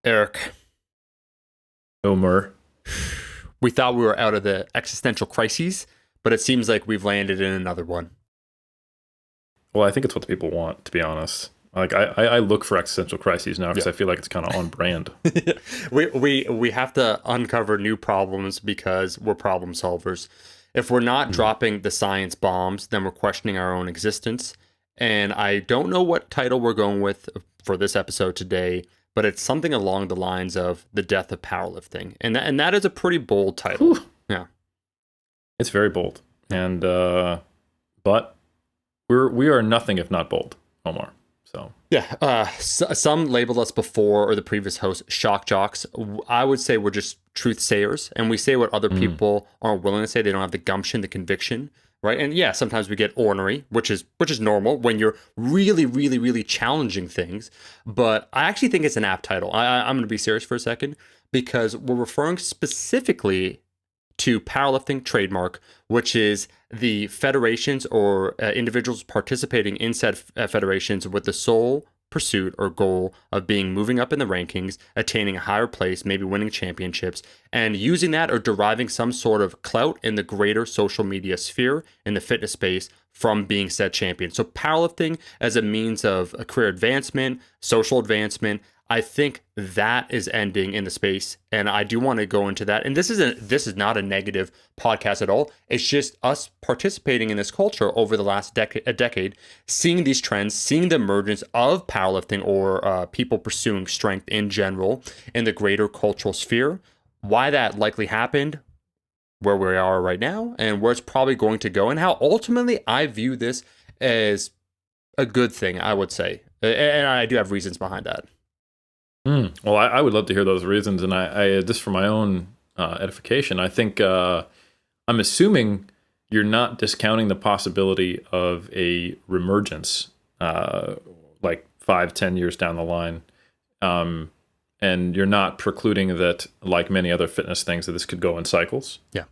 Eric, Omer. we thought we were out of the existential crises, but it seems like we've landed in another one. Well, I think it's what the people want, to be honest. Like I look for existential crises now because Yeah. I feel like it's kind of on brand. We have to uncover new problems because we're problem solvers. If we're not Mhm. dropping the science bombs, then we're questioning our own existence. And I don't know what title we're going with for this episode today, but it's something along the lines of the death of powerlifting, and that is a pretty bold title. Whew. Yeah. It's very bold, Yeah. and but we are nothing if not bold, Omar. So Yeah, some labeled us before or the previous host shock jocks. I would say we're just truth sayers, and we say what other mm, people aren't willing to say. They don't have the gumption, the conviction, right? And yeah, sometimes we get ornery, which is normal when you're really, really, really challenging things. But I actually think it's an apt title. I'm going to be serious for a second because we're referring specifically to powerlifting trademark, which is the federations or individuals participating in said federations with the sole pursuit or goal of being moving up in the rankings, attaining a higher place, maybe winning championships, and using that or deriving some sort of clout in the greater social media sphere in the fitness space from being said champion. So powerlifting as a means of a career advancement, social advancement, I think that is ending in the space, and I do want to go into that. And this is not a negative podcast at all. It's just us participating in this culture over the last decade, seeing these trends, seeing the emergence of powerlifting or people pursuing strength in general in the greater cultural sphere. Why that likely happened, where we are right now, and where it's probably going to go, and how ultimately I view this as a good thing. I would say, and I do have reasons behind that. well, I would love to hear those reasons, and I just for my own edification, I think I'm assuming you're not discounting the possibility of a reemergence, like 5-10 years down the line. Um, and you're not precluding that, like many other fitness things, that this could go in cycles. Yeah.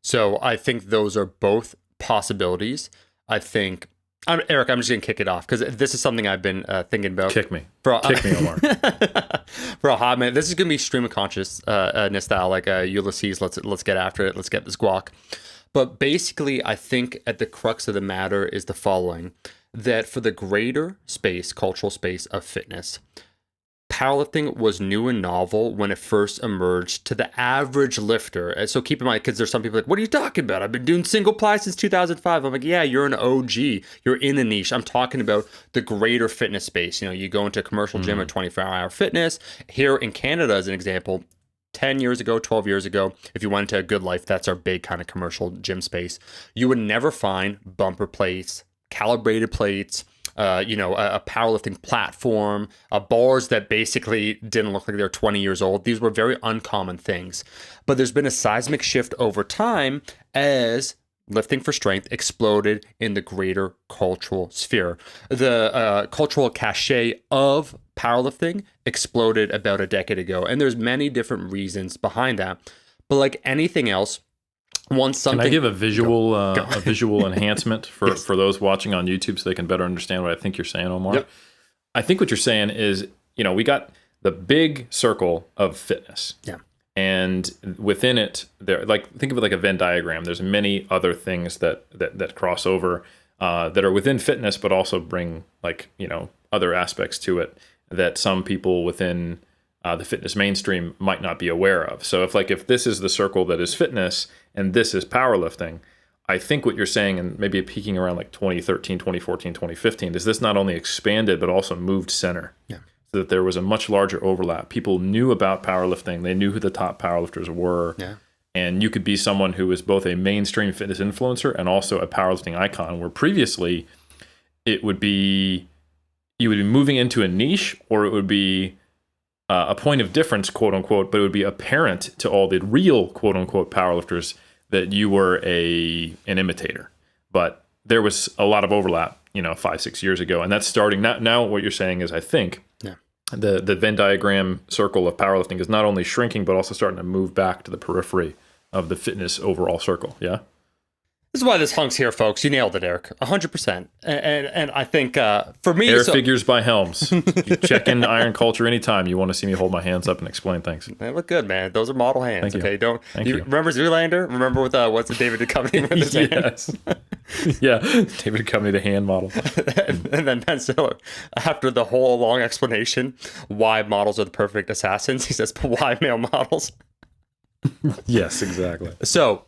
So I think those are both possibilities. I think, Eric, I'm just going to kick it off because this is something I've been thinking about. Kick me, For, Omar. for a hot minute. This is going to be stream of consciousness style, like Ulysses. Let's get after it. Let's get this guac. But basically, I think at the crux of the matter is the following: that for the greater space, cultural space of fitness, powerlifting was new and novel when it first emerged to the average lifter. And so keep in mind, because there's some people like, what are you talking about? I've been doing single ply since 2005. I'm like, yeah, you're an OG. You're in a niche. I'm talking about the greater fitness space. You know, you go into a commercial gym or 24-hour fitness. Here in Canada, as an example, 10 years ago, 12 years ago, if you went to a Good Life, that's our big kind of commercial gym space, you would never find bumper plates, calibrated plates, a powerlifting platform, bars that basically didn't look like they're 20 years old. These were very uncommon things. But there's been a seismic shift over time as lifting for strength exploded in the greater cultural sphere. The cultural cachet of powerlifting exploded about a decade ago. And there's many different reasons behind that. But like anything else, once Can something... I give a visual Go. a visual enhancement for, Yes. for those watching on YouTube so they can better understand what I think you're saying, Omar? Yep. I think what you're saying is, we got the big circle of fitness. Yeah. And within it, there, like, think of it like a Venn diagram. There's many other things that cross over that are within fitness, but also bring, like, other aspects to it that some people within the fitness mainstream might not be aware of. So if this is the circle that is fitness and this is powerlifting, I think what you're saying, and maybe peaking around like 2013, 2014, 2015, is this not only expanded but also moved center. Yeah. So that there was a much larger overlap. People knew about powerlifting. They knew who the top powerlifters were. Yeah. And you could be someone who was both a mainstream fitness influencer and also a powerlifting icon, where previously it would be, you would be moving into a niche, or it would be a point of difference, quote unquote, but it would be apparent to all the real, quote unquote, powerlifters that you were an imitator. But there was a lot of overlap, 5-6 years ago. And that's starting now. What you're saying is, I think, Yeah. the Venn diagram circle of powerlifting is not only shrinking, but also starting to move back to the periphery of the fitness overall circle. Yeah. This is why this hunk's here, folks. You nailed it, Eric. 100%. And I think for me, Air so figures by Helms. You check in Iron Culture anytime you want to see me hold my hands up and explain things. they look good, man. Those are model hands. Thank you. Okay, don't Thank you. remember Zoolander? Remember with what's the David Duchovny with his hand? Yes. Yeah. David Duchovny, the hand model. And then Ben Stiller, after the whole long explanation why models are the perfect assassins, he says, "But why male models?" Yes, exactly. So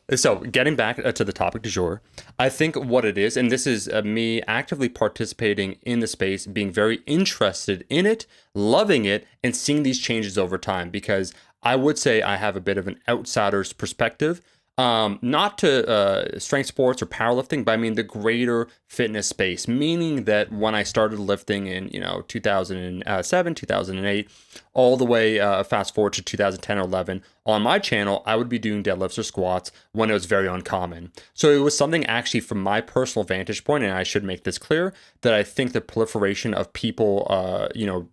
getting back to the topic du jour, I think what it is, and this is me actively participating in the space, being very interested in it, loving it, and seeing these changes over time, because I would say I have a bit of an outsider's perspective. Not to strength sports or powerlifting, but I mean the greater fitness space, meaning that when I started lifting in, 2007, 2008, all the way fast forward to 2010 or 11, on my channel, I would be doing deadlifts or squats when it was very uncommon. So it was something actually from my personal vantage point, and I should make this clear, that I think the proliferation of people,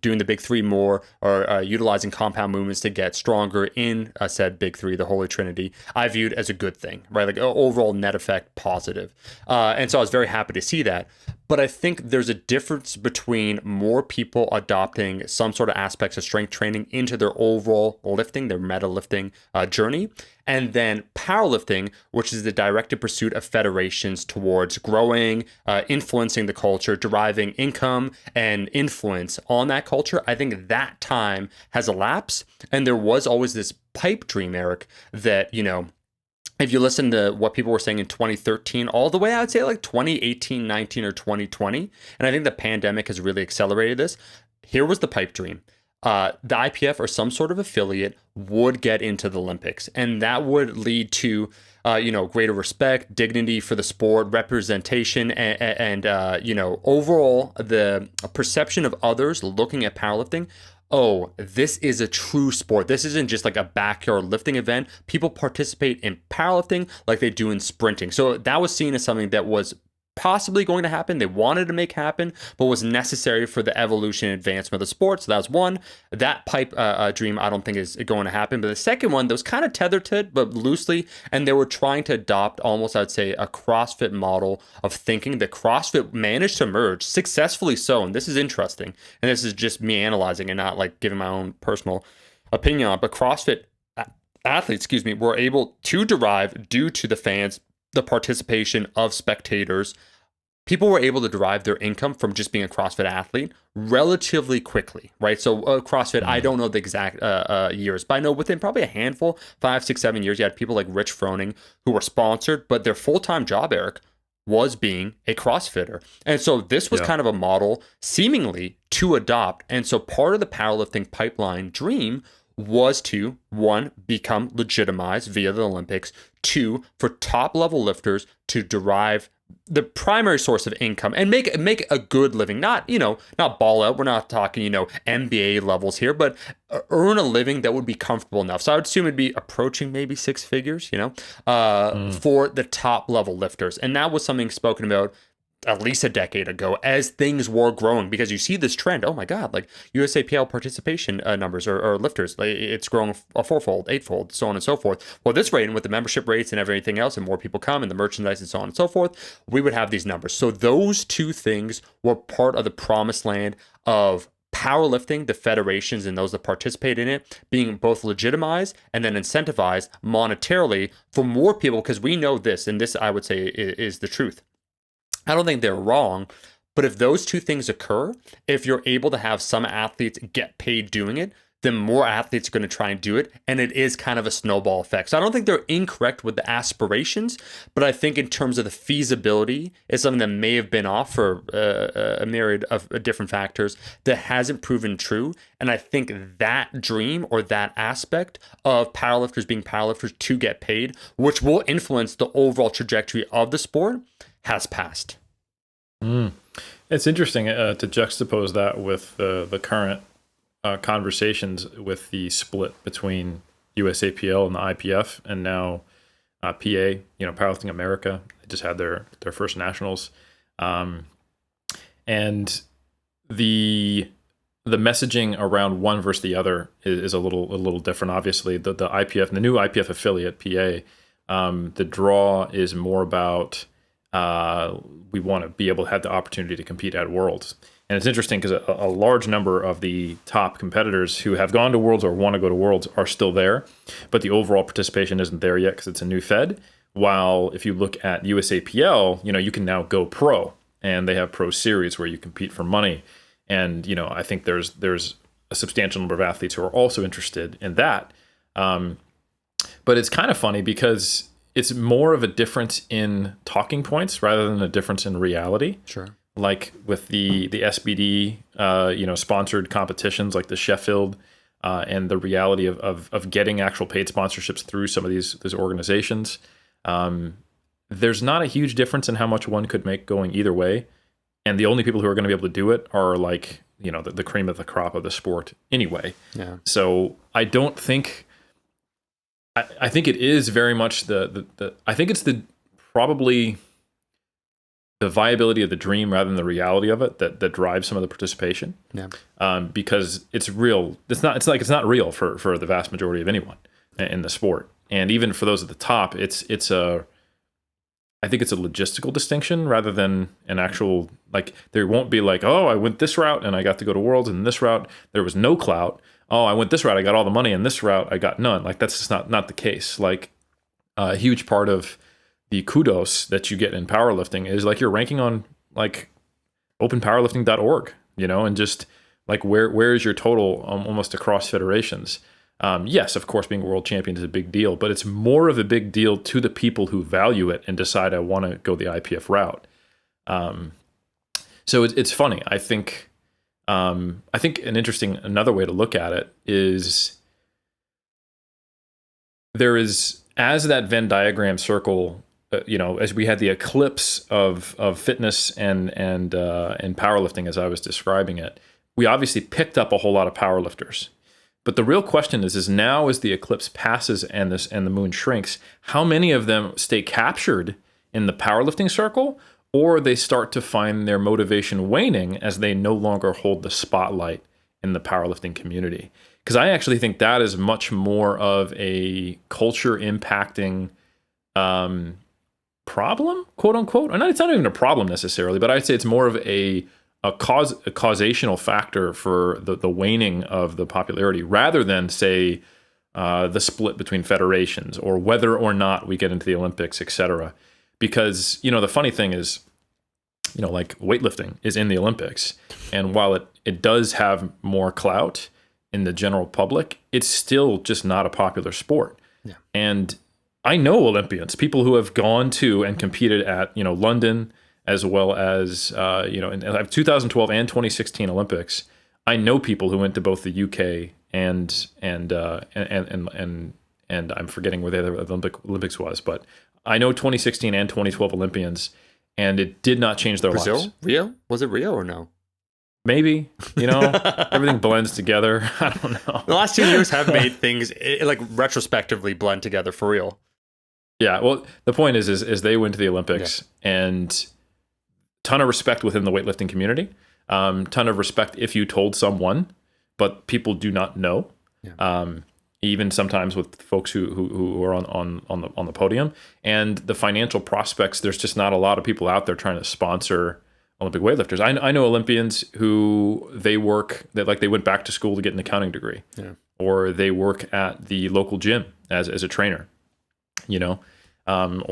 doing the big three more or utilizing compound movements to get stronger in said big three, the Holy Trinity, I viewed as a good thing, right? Like overall net effect positive. And so I was very happy to see that. But I think there's a difference between more people adopting some sort of aspects of strength training into their overall lifting, their meta lifting journey, and then powerlifting, which is the directed pursuit of federations towards growing, influencing the culture, deriving income and influence on that culture. I think that time has elapsed. And there was always this pipe dream, Eric, that, if you listen to what people were saying in 2013, all the way, I would say like 2018, 19, or 2020, and I think the pandemic has really accelerated this. Here was the pipe dream. The IPF or some sort of affiliate would get into the Olympics, and that would lead to, greater respect, dignity for the sport, representation, and overall the perception of others looking at powerlifting. Oh, this is a true sport. This isn't just like a backyard lifting event. People participate in powerlifting like they do in sprinting. So that was seen as something that was possibly going to happen. They wanted to make happen, but was necessary for the evolution and advancement of the sport. So that's one. That pipe dream, I don't think is going to happen. But the second one that was kind of tethered to it, but loosely, and they were trying to adopt almost, I'd say, a CrossFit model of thinking that CrossFit managed to emerge successfully so. And this is interesting. And this is just me analyzing and not like giving my own personal opinion on it. But CrossFit athletes, were able to derive, due to the fans, the participation of spectators, people were able to derive their income from just being a CrossFit athlete relatively quickly, right? So CrossFit, I don't know the exact years, but I know within probably a handful, 5, 6, 7 years, you had people like Rich Froning who were sponsored, but their full-time job, Eric, was being a CrossFitter. And so this was kind of a model seemingly to adopt. And so part of the powerlifting pipeline dream was to, one, become legitimized via the Olympics, two, for top level lifters to derive the primary source of income and make a good living, not ball out. We're not talking, MBA levels here, but earn a living that would be comfortable enough. So I would assume it'd be approaching maybe six figures, for the top level lifters. And that was something spoken about at least a decade ago as things were growing, because you see this trend. Oh my God, like USAPL participation numbers or lifters, like it's growing a fourfold, eightfold, so on and so forth. Well, this rate, and with the membership rates and everything else, and more people come and the merchandise and so on and so forth, we would have these numbers. So those two things were part of the promised land of powerlifting, the federations and those that participate in it being both legitimized and then incentivized monetarily for more people, because we know this, and this I would say is the truth. I don't think they're wrong, but if those two things occur, if you're able to have some athletes get paid doing it, then more athletes are going to try and do it. And it is kind of a snowball effect. So I don't think they're incorrect with the aspirations, but I think in terms of the feasibility, it's something that may have been off for a myriad of different factors that hasn't proven true. And I think that dream or that aspect of powerlifters being powerlifters to get paid, which will influence the overall trajectory of the sport, has passed. It's interesting to juxtapose that with the current conversations with the split between USAPL and the IPF, and now PA, Powerlifting America. They just had their first nationals, and the messaging around one versus the other is a little different. Obviously, the IPF, the new IPF affiliate, PA, The draw is more about we want to be able to have the opportunity to compete at Worlds. And it's interesting because a large number of the top competitors who have gone to Worlds or want to go to Worlds are still there, but the overall participation isn't there yet because it's a new Fed. While if you look at USAPL, you can now go pro, and they have pro series where you compete for money. And I think there's a substantial number of athletes who are also interested in that. But it's kind of funny because it's more of a difference in talking points rather than a difference in reality. Sure. Like with the SBD, sponsored competitions like the Sheffield, and the reality of getting actual paid sponsorships through some of these organizations. There's not a huge difference in how much one could make going either way. And the only people who are going to be able to do it are like, the cream of the crop of the sport anyway. Yeah. So I don't think, I think it is very much I think it's probably the viability of the dream rather than the reality of it that drives some of the participation. Yeah. Because it's real. It's not real for the vast majority of anyone in the sport. And even for those at the top, I think it's a logistical distinction rather than an actual, like, there won't be like, oh, I went this route and I got to go to Worlds, and this route there was no clout. Oh, I went this route, I got all the money, and this route I got none. Like, that's just not the case. Like, a huge part of the kudos that you get in powerlifting is like you're ranking on like openpowerlifting.org, and just like where is your total almost across federations. Yes, of course, being a world champion is a big deal, but it's more of a big deal to the people who value it and decide I want to go the IPF route. So it's funny. I think another way to look at it is there is, as that Venn diagram circle, as we had the eclipse of fitness and powerlifting, as I was describing it, we obviously picked up a whole lot of powerlifters. But the real question is now as the eclipse passes and the moon shrinks, how many of them stay captured in the powerlifting circle, or they start to find their motivation waning as they no longer hold the spotlight in the powerlifting community? Because I actually think that is much more of a culture impacting problem, quote unquote. And it's not even a problem necessarily, but I'd say it's more of a causational factor for the waning of the popularity rather than, say, the split between federations or whether or not we get into the Olympics, etc. Because, the funny thing is, like weightlifting is in the Olympics. And while it does have more clout in the general public, it's still just not a popular sport. Yeah. And I know Olympians, people who have gone to and competed at, London, as well as, in 2012 and 2016 Olympics. I know people who went to both the UK and I'm forgetting where the other Olympics was, but I know 2016 and 2012 Olympians, and it did not change their lives. Rio? Was it Rio or no? Maybe, everything blends together. I don't know. The last 2 years have made things like retrospectively blend together for real. Yeah. Well, the point is they went to the Olympics, and ton of respect within the weightlifting community. Ton of respect if you told someone, but people do not know. Yeah. Even sometimes with folks who are on the podium, and the financial prospects. There's just not a lot of people out there trying to sponsor Olympic weightlifters. I know Olympians who they went back to school to get an accounting degree, or they work at the local gym as a trainer, or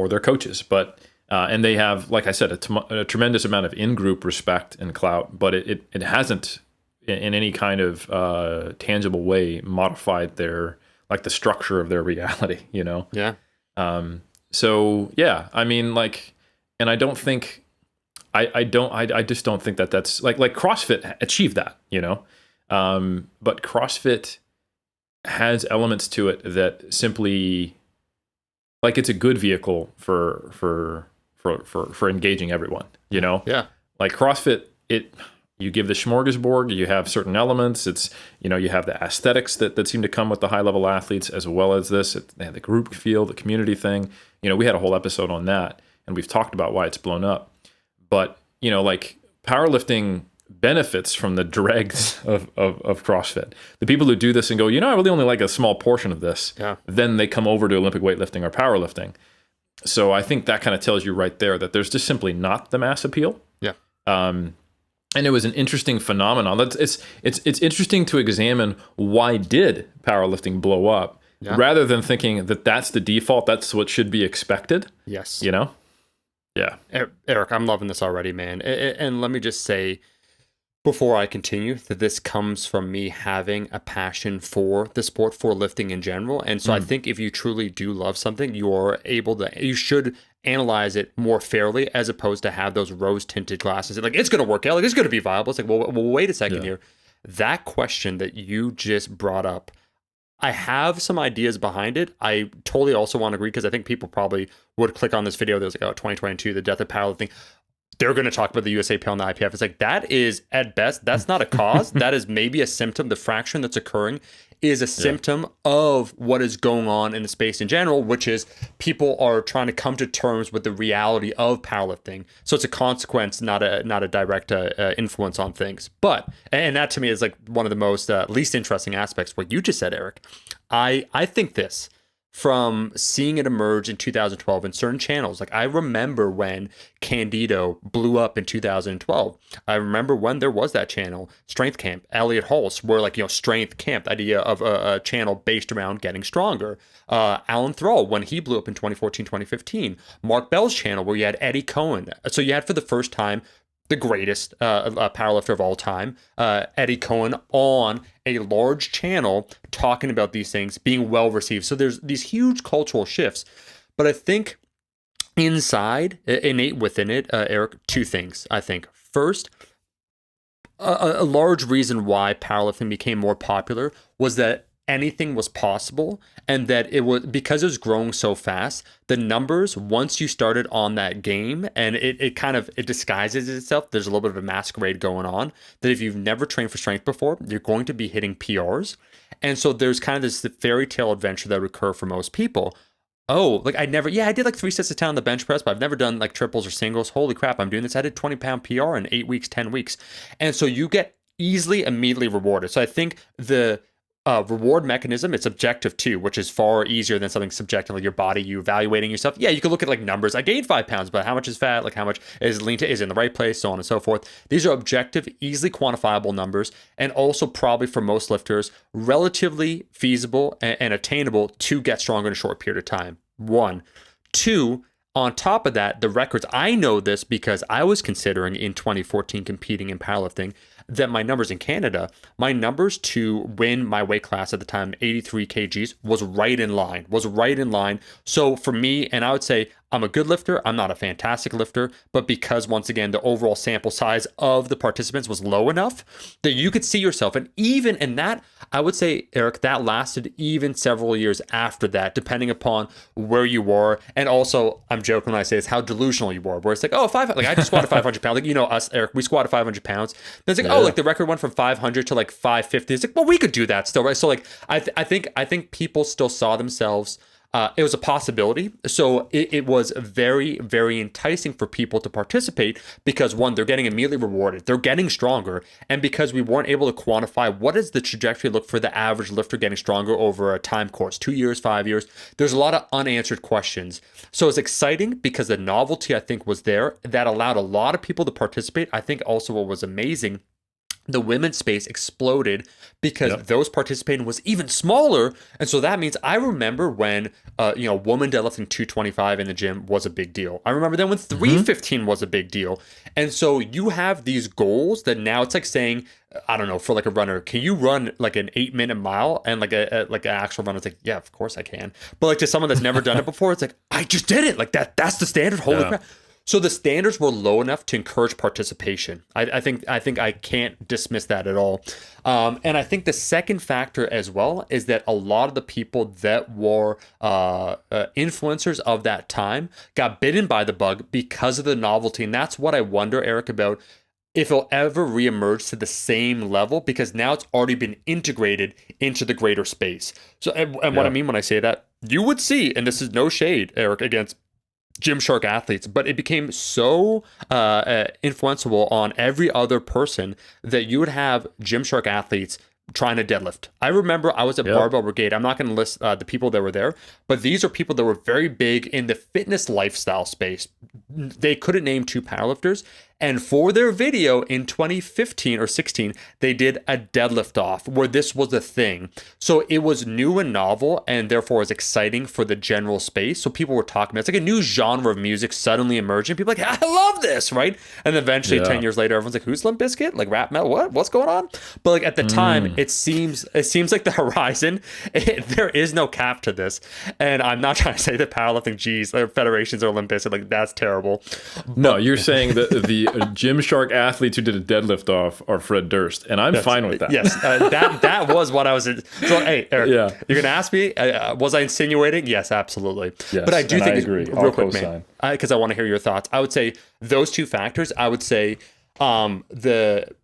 they're coaches, but. And they have, like I said, a tremendous amount of in-group respect and clout, but it hasn't in any kind of tangible way modified their, like, the structure of their reality, Yeah. So yeah, I mean, like, and I don't think, I just don't think that's like CrossFit achieved that, but CrossFit has elements to it that simply, like, it's a good vehicle for engaging everyone, Yeah. Like CrossFit, you give the smorgasbord, you have certain elements. It's, you have the aesthetics that seem to come with the high level athletes, as well as the group feel, the community thing. We had a whole episode on that, and we've talked about why it's blown up. But, like powerlifting, benefits from the dregs of CrossFit. The people who do this and go, I really only like a small portion of this, Yeah. then they come over to Olympic weightlifting or powerlifting. So I think that kind of tells you right there that there's just simply not the mass appeal. Yeah. And it was an interesting phenomenon. It's interesting to examine why did powerlifting blow up, rather than thinking that that's the default, that's what should be expected. Yes. Yeah. Eric, I'm loving this already, man. And let me just say, before I continue, that this comes from me having a passion for the sport, for lifting in general. And so I think if you truly do love something, you should analyze it more fairly, as opposed to have those rose-tinted glasses. Like, it's going to work out. Like, it's going to be viable. It's like, well, wait a second here. That question that you just brought up, I have some ideas behind it. I totally also want to agree, because I think people probably would click on this video that was like, 2022, the death of powerlifting. They're going to talk about the USAPL and the IPF. It's like, that is, at best, that's not a cause. That is maybe a symptom. The fraction that's occurring is a symptom of what is going on in the space in general, which is people are trying to come to terms with the reality of powerlifting. So it's a consequence, not a direct influence on things. But, and that to me is like one of the most least interesting aspects, what you just said, Eric. I think this, from seeing it emerge in 2012 in certain channels. Like, I remember when Candido blew up in 2012. I remember when there was that channel, Strength Camp, Elliot Hulse, where like, Strength Camp, the idea of a channel based around getting stronger. Alan Thrall, when he blew up in 2014, 2015. Mark Bell's channel, where you had Eddie Cohen. So you had, for the first time, the greatest powerlifter of all time, Eddie Cohen, on a large channel talking about these things, being well received. So there's these huge cultural shifts. But I think inside, innate within it, Eric, two things, I think. First, a large reason why powerlifting became more popular was that anything was possible, and that it was, because it was growing so fast, the numbers, once you started on that game, and it kind of, it disguises itself, there's a little bit of a masquerade going on, that if you've never trained for strength before, you're going to be hitting PRs. And so there's kind of this fairy tale adventure that would occur for most people. Oh, like I did like 3 sets of 10 on the bench press, but I've never done like triples or singles. Holy crap, I'm doing this. I did 20-pound PR in 8 weeks, 10 weeks. And so you get immediately rewarded. So I think the reward mechanism, it's objective too, which is far easier than something subjective, like your body, you evaluating yourself. Yeah, you can look at like numbers. I gained 5 pounds, but how much is fat? Like how much is lean to, is in the right place, so on and so forth. These are objective, easily quantifiable numbers, and also probably for most lifters, relatively feasible and attainable to get stronger in a short period of time. 1. 2, on top of that, the records, I know this because I was considering in 2014 competing in powerlifting, that my numbers in Canada, my numbers to win my weight class at the time, 83 kgs, was right in line. So for me, and I would say I'm a good lifter, I'm not a fantastic lifter, but because once again, the overall sample size of the participants was low enough that you could see yourself. And even in that, I would say, Eric, that lasted even several years after that, depending upon where you were. And also, I'm joking when I say this, how delusional you were, where it's like, oh, I just squatted 500 pounds. Like, us, Eric, we squatted 500 pounds. Then it's like, like the record went from 500 to like 550. It's like, well, we could do that still, right? So like, I think people still saw themselves. It was a possibility. So it was very, very enticing for people to participate because, one, they're getting immediately rewarded. They're getting stronger. And because we weren't able to quantify what does the trajectory look for the average lifter getting stronger over a time course, 2 years, 5 years, there's a lot of unanswered questions. So it's exciting because the novelty, I think, was there. That allowed a lot of people to participate. I think also what was amazing, the women's space exploded because those participating was even smaller. And so that means I remember when, woman deadlifting 225 in the gym was a big deal. I remember then when 315 was a big deal. And so you have these goals that now it's like saying, I don't know, for like a runner, can you run like an 8-minute mile? And like an actual runner, it's like, yeah, of course I can. But like to someone that's never done it before, it's like, I just did it. Like that's the standard. Holy crap. So the standards were low enough to encourage participation. I think I can't dismiss that at all. And I think the second factor as well is that a lot of the people that were influencers of that time got bitten by the bug because of the novelty. And that's what I wonder, Eric, about if it'll ever reemerge to the same level, because now it's already been integrated into the greater space. So, and what I mean when I say that, you would see, and this is no shade, Eric, against Gymshark athletes, but it became so influenceable on every other person that you would have Gymshark athletes trying to deadlift. I remember I was at Yep. Barbell Brigade. I'm not going to list the people that were there, but these are people that were very big in the fitness lifestyle space. They couldn't name two powerlifters. And for their video in 2015 or 16, they did a deadlift off where this was a thing. So it was new and novel and therefore was exciting for the general space. So people were talking about it's like a new genre of music suddenly emerging. People are like, I love this, right? And then eventually 10 years later, everyone's like, who's Limp Bizkit? Like rap metal? What's going on? But like at the time, it seems like the horizon, there is no cap to this. And I'm not trying to say that powerlifting G's or federations or Limp Bizkit, like that's terrible. No, you're saying that the Gymshark athletes who did a deadlift off are Fred Durst, and I'm fine with that. Yes, that was what I was. So, hey, Eric, Yeah. you're gonna ask me, was I insinuating? Yes, absolutely. Yes, but I do and think I it's agree. real I'll quick, co-sign. man, because I want to hear your thoughts. I would say those two factors. I would say the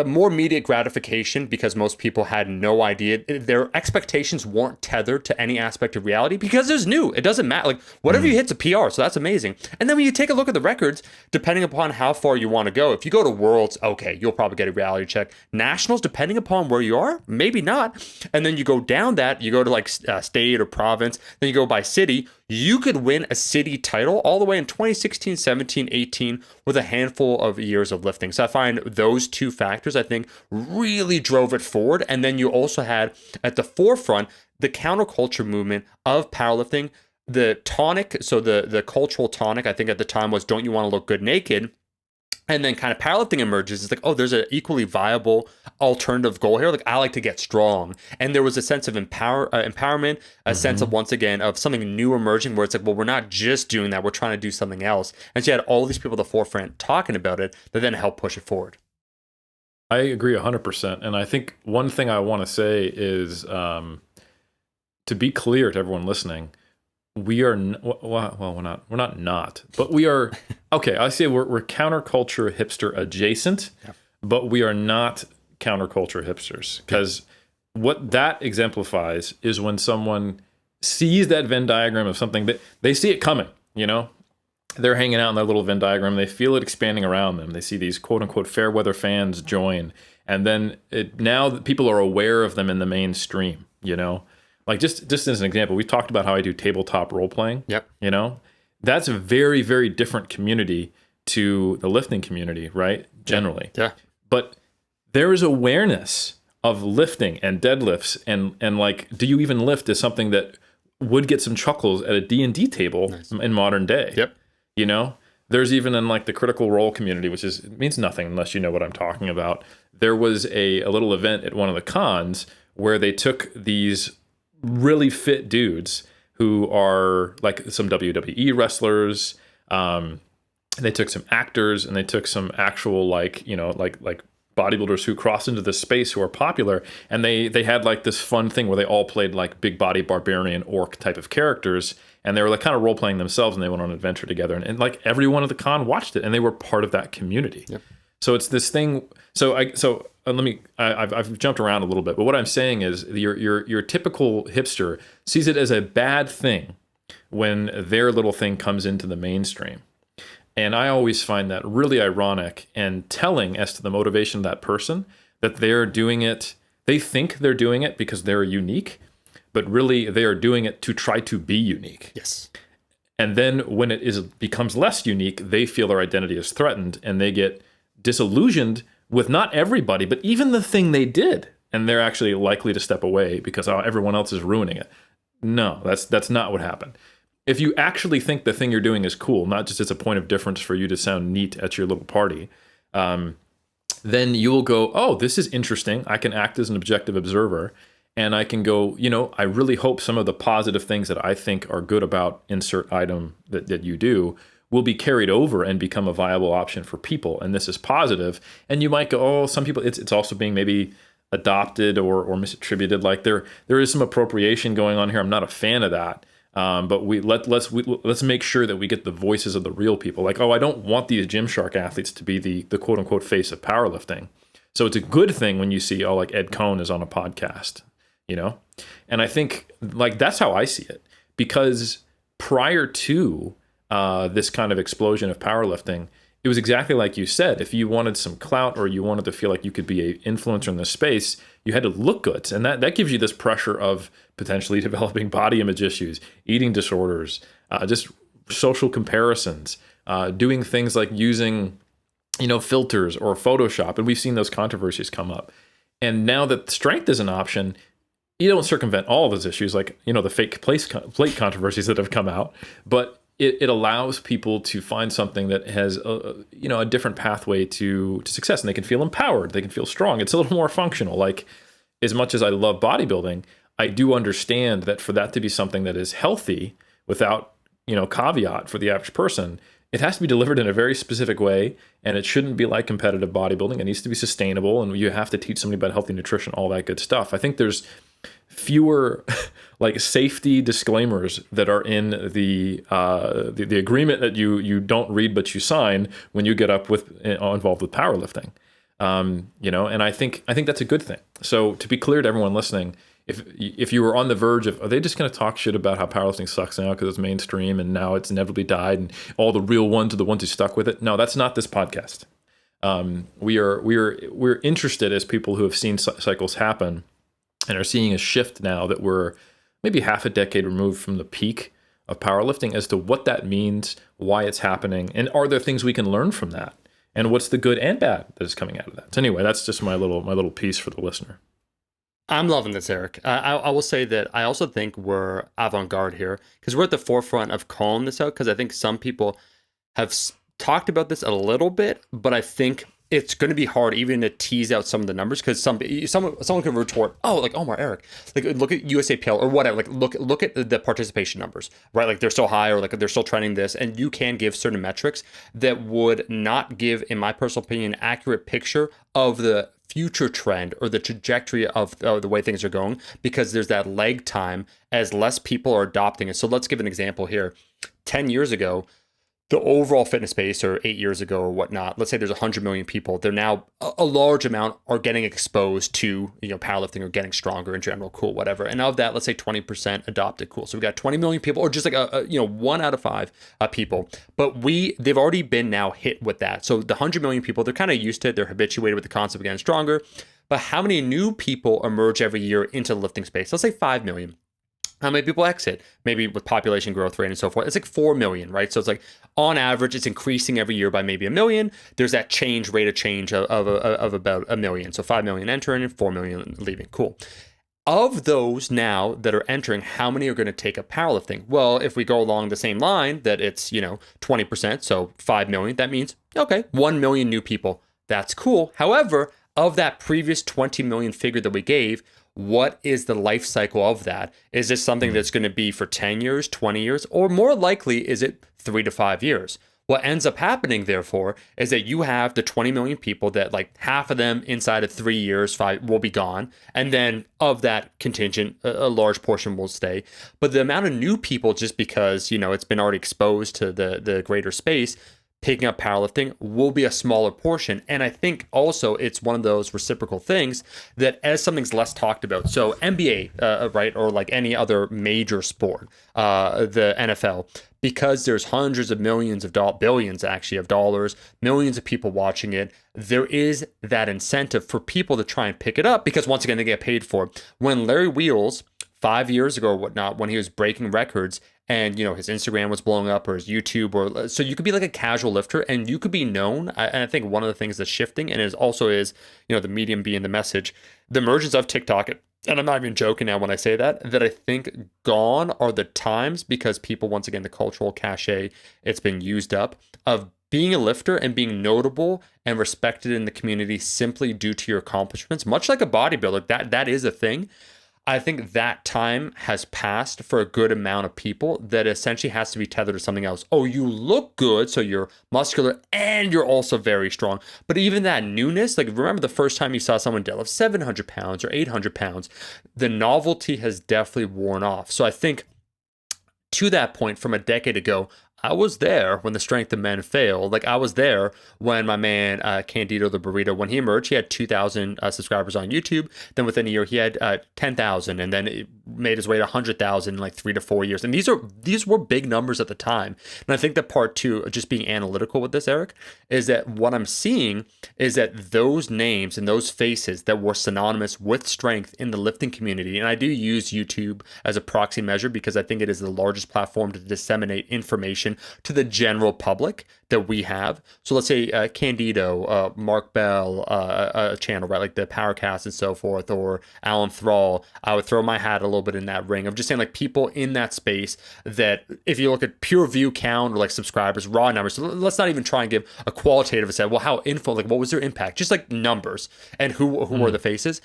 more immediate gratification because most people had no idea. Their expectations weren't tethered to any aspect of reality because it's new. It doesn't matter. Like whatever you hit's a PR, so that's amazing. And then when you take a look at the records, depending upon how far you want to go, if you go to Worlds, okay, you'll probably get a reality check. Nationals, depending upon where you are, maybe not. And then you go down that, you go to like state or province, then you go by city. You could win a city title all the way in 2016, 17, 18 with a handful of years of lifting. So I find those two factors, I think, really drove it forward. And then you also had at the forefront the counterculture movement of powerlifting. The tonic, so the cultural tonic, I think at the time was don't you want to look good naked? And then kind of powerlifting emerges. It's like, oh, there's an equally viable alternative goal here. Like, I like to get strong. And there was a sense of empowerment, a sense of, once again, of something new emerging where it's like, well, we're not just doing that. We're trying to do something else. And so you had all these people at the forefront talking about it that then helped push it forward. I agree 100%. And I think one thing I want to say is to be clear to everyone listening, we are we're not, but we are okay. I say we're counterculture hipster adjacent, but we are not counterculture hipsters because what that exemplifies is when someone sees that Venn diagram of something that they see it coming. You know, they're hanging out in that little Venn diagram. They feel it expanding around them. They see these quote unquote fair weather fans join, and then now people are aware of them in the mainstream. You know. Like just as an example, we've talked about how I do tabletop role playing. Yep. You know, that's a very, very different community to the lifting community, right? Generally. Yeah. But there is awareness of lifting and deadlifts and like, do you even lift is something that would get some chuckles at a D&D table in modern day. Yep. You know, there's even in like the critical role community, which is it means nothing unless you know what I'm talking about. There was a little event at one of the cons where they took these really fit dudes who are like some WWE wrestlers. They took some actors and they took some actual like bodybuilders who crossed into this space who are popular. And they had like this fun thing where they all played like big body barbarian orc type of characters. And they were like kind of role playing themselves and they went on an adventure together. And like everyone at the con watched it and they were part of that community. Yep. So it's this thing. I've jumped around a little bit, but what I'm saying is your typical hipster sees it as a bad thing when their little thing comes into the mainstream. And I always find that really ironic and telling as to the motivation of that person, that they're doing it, they think they're doing it because they're unique, but really they are doing it to try to be unique. Yes. And then when it becomes less unique, they feel their identity is threatened and they get disillusioned with not everybody, but even the thing they did. And they're actually likely to step away because everyone else is ruining it. No, that's not what happened. If you actually think the thing you're doing is cool, not just as a point of difference for you to sound neat at your little party, then you will go, oh, this is interesting. I can act as an objective observer. And I can go, I really hope some of the positive things that I think are good about insert item that you do will be carried over and become a viable option for people. And this is positive. And you might go, oh, some people, it's also being maybe adopted or misattributed. Like there is some appropriation going on here. I'm not a fan of that. But let's make sure that we get the voices of the real people. Like, oh, I don't want these Gymshark athletes to be the quote unquote face of powerlifting. So it's a good thing when you see, oh, like Ed Cohn is on a podcast, And I think like that's how I see it, because prior to this kind of explosion of powerlifting, it was exactly like you said. If you wanted some clout or you wanted to feel like you could be an influencer in this space, you had to look good. And that gives you this pressure of potentially developing body image issues, eating disorders, just social comparisons, doing things like using, filters or Photoshop. And we've seen those controversies come up. And now that strength is an option, you don't circumvent all of those issues, like, the fake plate controversies that have come out, but it allows people to find something that has a different pathway to success, and they can feel empowered, they can feel strong. It's a little more functional. Like, as much as I love bodybuilding, I do understand that for that to be something that is healthy without, caveat for the average person, it has to be delivered in a very specific way, and it shouldn't be like competitive bodybuilding. It needs to be sustainable, and you have to teach somebody about healthy nutrition, all that good stuff. I think there's fewer like safety disclaimers that are in the agreement that you don't read but you sign when you get up with involved with powerlifting. And I think that's a good thing. So to be clear to everyone listening, if you were on the verge of, are they just going to talk shit about how powerlifting sucks now because it's mainstream and now it's inevitably died and all the real ones are the ones who stuck with it? No, that's not this podcast. We're interested as people who have seen cycles happen and are seeing a shift now that we're maybe half a decade removed from the peak of powerlifting as to what that means, why it's happening, and are there things we can learn from that, and what's the good and bad that is coming out of that. So anyway, that's just my little piece for the listener. I'm loving this, Eric. I will say that I also think we're avant-garde here because we're at the forefront of calling this out, because I think some people have talked about this a little bit, but I think it's going to be hard even to tease out some of the numbers, because someone could retort, oh, like Omar, Eric, like look at USAPL or whatever, like look at the participation numbers, right? Like they're so high, or like they're still trending this, and you can give certain metrics that would not give, in my personal opinion, an accurate picture of the future trend or the trajectory of the way things are going, because there's that lag time as less people are adopting it. So let's give an example here. 10 years ago, the overall fitness space, or 8 years ago or whatnot, let's say there's 100 million people. They're now a large amount are getting exposed to, powerlifting or getting stronger in general. Cool, whatever. And of that, let's say 20% adopted. Cool. So we got 20 million people, or just like 1 out of 5 people. But they've already been now hit with that. So the 100 million people, they're kind of used to it. They're habituated with the concept of getting stronger. But how many new people emerge every year into the lifting space? Let's say 5 million. How many people exit? Maybe with population growth rate and so forth. It's like 4 million, right? So it's like on average, it's increasing every year by maybe 1 million. There's that rate of change of about 1 million. So 5 million entering and 4 million leaving. Cool. Of those now that are entering, how many are going to take up powerlifting? Well, if we go along the same line that it's, 20%, so 5 million, that means, okay, 1 million new people. That's cool. However, of that previous 20 million figure that we gave, what is the life cycle of that? Is this something that's going to be for 10 years, 20 years, or more likely, is it 3 to 5 years? What ends up happening, therefore, is that you have the 20 million people that, like, half of them inside of 3 years, 5 will be gone. And then of that contingent, a large portion will stay. But the amount of new people, just because, it's been already exposed to the greater space, picking up powerlifting will be a smaller portion. And I think also it's one of those reciprocal things that as something's less talked about, so NBA, right, or like any other major sport, the NFL, because there's hundreds of millions of billions actually of dollars, millions of people watching it, there is that incentive for people to try and pick it up, because once again, they get paid for it. When Larry Wheels, 5 years ago or whatnot, when he was breaking records, and his Instagram was blowing up, or his YouTube, or so you could be like a casual lifter and you could be known. And I think one of the things that's shifting, and it also is, the medium being the message, the emergence of TikTok. And I'm not even joking now when I say that I think gone are the times, because people, once again, the cultural cachet, it's been used up, of being a lifter and being notable and respected in the community simply due to your accomplishments, much like a bodybuilder. That is a thing. I think that time has passed for a good amount of people, that essentially has to be tethered to something else. Oh, you look good, so you're muscular and you're also very strong. But even that newness, like remember the first time you saw someone deadlift 700 pounds or 800 pounds, the novelty has definitely worn off. So I think to that point from a decade ago, I was there when the strength of men failed. Like I was there when my man Candido the Burrito, when he emerged, he had 2,000 subscribers on YouTube. Then within a year, he had 10,000, and then made his way to 100,000 in like 3 to 4 years. And these were big numbers at the time. And I think that part two, just being analytical with this, Eric, is that what I'm seeing is that those names and those faces that were synonymous with strength in the lifting community, and I do use YouTube as a proxy measure because I think it is the largest platform to disseminate information to the general public that we have. So let's say Candido, Mark Bell, a channel, right, like the Powercast and so forth, or Alan Thrall. I would throw my hat a little bit in that ring of just saying like people in that space that if you look at pure view count or like subscribers, raw numbers, so let's not even try and give a qualitative say, well, how info, like what was their impact? Just like numbers and who were the faces.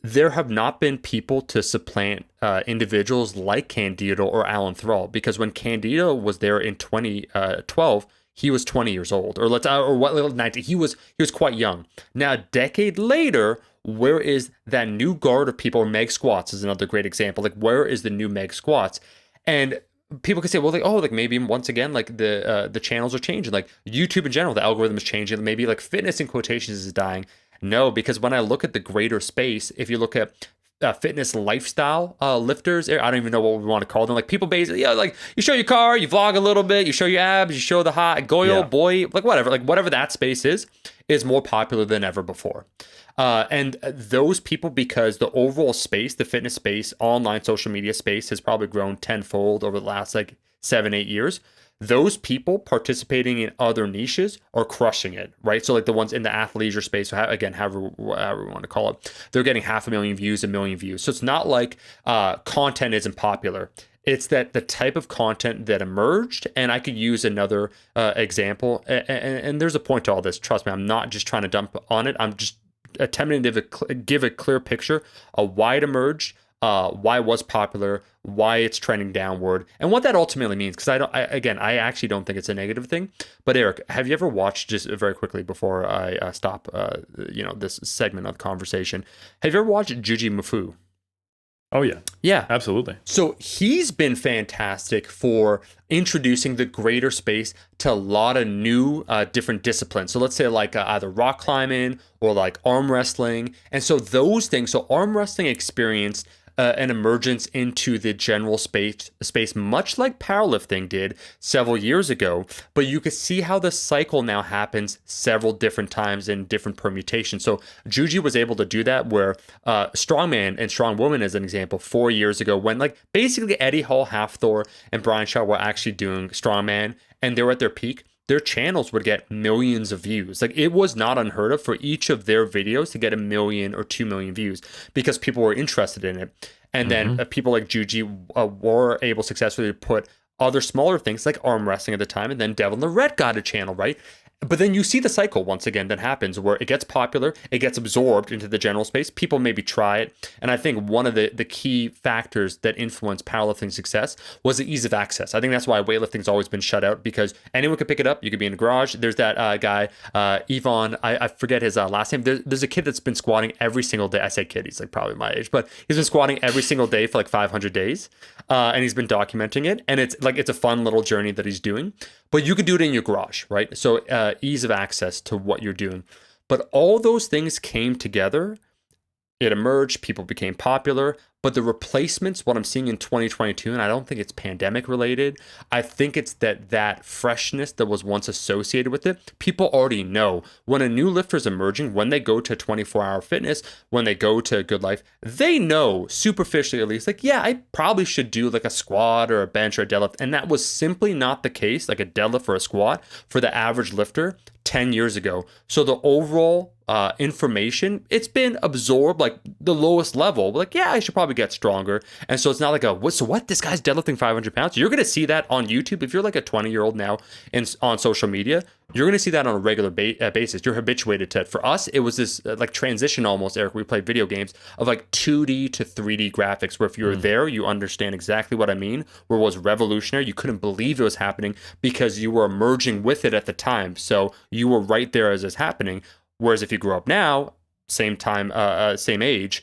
There have not been people to supplant individuals like Candido or Alan Thrall, because when Candido was there in 2012, he was 20 years old, or 19. He was quite young. Now, a decade later, where is that new guard of people? Meg Squats is another great example. Like, where is the new Meg Squats? And people could say, well, like, oh, like maybe once again, like the channels are changing. Like YouTube in general, the algorithm is changing. Maybe like fitness in quotations is dying. No, because when I look at the greater space, if you look at fitness lifestyle lifters, I don't even know what we want to call them. Like people basically, like you show your car, you vlog a little bit, you show your abs, you show the hot goyo boy, like whatever that space is more popular than ever before. And those people, because the overall space, the fitness space, online social media space has probably grown tenfold over the last like 7-8 years. Those people participating in other niches are crushing it, right? So like the ones in the athleisure space, again, however we want to call it, they're getting 500,000 views, 1 million views. So it's not like content isn't popular. It's that the type of content that emerged, and I could use another example, and there's a point to all this. Trust me, I'm not just trying to dump on it. I'm just attempting to give a clear picture of why it emerged, why it was popular, why it's trending downward, and what that ultimately means. Because I actually don't think it's a negative thing. But Eric, have you ever watched, just very quickly before I stop, this segment of the conversation, have you ever watched Juji Mufu? Oh yeah, yeah, absolutely. So he's been fantastic for introducing the greater space to a lot of new different disciplines. So let's say like either rock climbing or like arm wrestling. And so those things, so arm wrestling experienced an emergence into the general space, much like powerlifting did several years ago. But you could see how the cycle now happens several different times in different permutations. So Juji was able to do that, where strongman and strongwoman, as an example, 4 years ago, when like basically Eddie Hall, Halfthor, and Brian Shaw were actually doing strongman and they were at their peak, their channels would get millions of views. Like it was not unheard of for each of their videos to get 1 million or 2 million views because people were interested in it. And then people like Juji were able successfully to put other smaller things like arm wrestling at the time. And then Devil in the Red got a channel, right? But then you see the cycle once again that happens where it gets popular, it gets absorbed into the general space. People maybe try it. And I think one of the key factors that influenced powerlifting success was the ease of access. I think that's why weightlifting's always been shut out, because anyone could pick it up. You could be in the garage. There's that guy, Yvonne, I forget his last name. There's a kid that's been squatting every single day. I say kid, he's like probably my age, but he's been squatting every single day for like 500 days. And he's been documenting it. And it's a fun little journey that he's doing. But you could do it in your garage, right? So ease of access to what you're doing. But all those things came together. It emerged, people became popular, but the replacements, what I'm seeing in 2022, and I don't think it's pandemic related, I think it's that freshness that was once associated with it. People already know when a new lifter is emerging, when they go to 24-hour fitness, when they go to Good Life, they know superficially at least, like, yeah, I probably should do like a squat or a bench or a deadlift. And that was simply not the case, like a deadlift or a squat, for the average lifter 10 years ago. So the overall information, it's been absorbed like the lowest level. Like, yeah, I should probably get stronger. And so it's not like what? This guy's deadlifting 500 pounds. You're going to see that on YouTube. If you're like a 20-year-old now on social media, you're going to see that on a regular basis. You're habituated to it. For us, it was this like transition almost, Eric. We played video games of like 2D to 3D graphics, where if you're there, you understand exactly what I mean, where it was revolutionary. You couldn't believe it was happening because you were emerging with it at the time. So you were right there as it's happening. Whereas if you grow up now, same time, same age,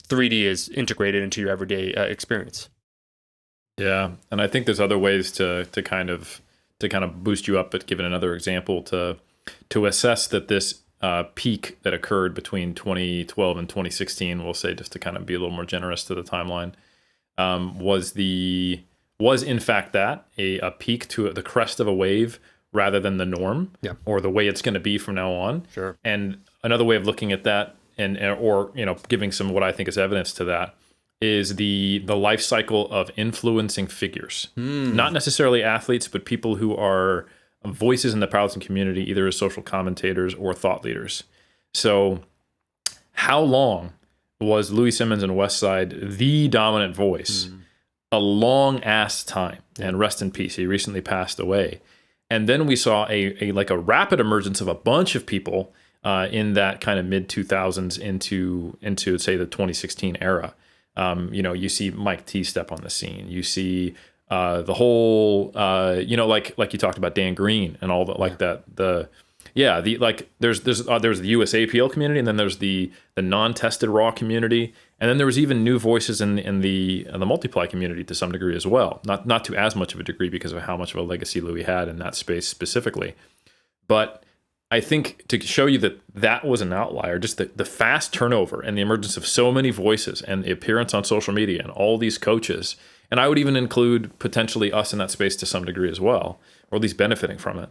3D is integrated into your everyday experience. Yeah, and I think there's other ways to kind of boost you up. But given another example, to assess that this peak that occurred between 2012 and 2016, we'll say, just to kind of be a little more generous to the timeline, was in fact that a peak to the crest of a wave rather than the norm, Yeah. or the way it's going to be from now on. Sure. And another way of looking at that, or giving some what I think is evidence to that, is the life cycle of influencing figures, not necessarily athletes, but people who are voices in the powerlifting community, either as social commentators or thought leaders. So, how long was Louis Simmons and Westside the dominant voice? A long ass time, and rest in peace. He recently passed away. And then we saw a rapid emergence of a bunch of people in that kind of mid 2000s into say the 2016 era. You see Mike T step on the scene. You see the whole like you talked about Dan Green and all that there's the USAPL community, and then there's the non-tested raw community, and then there was even new voices in the multiply community to some degree as well. Not to as much of a degree because of how much of a legacy Louis had in that space specifically. But I think to show you that was an outlier, just the fast turnover and the emergence of so many voices and the appearance on social media and all these coaches, and I would even include potentially us in that space to some degree as well, or at least benefiting from it.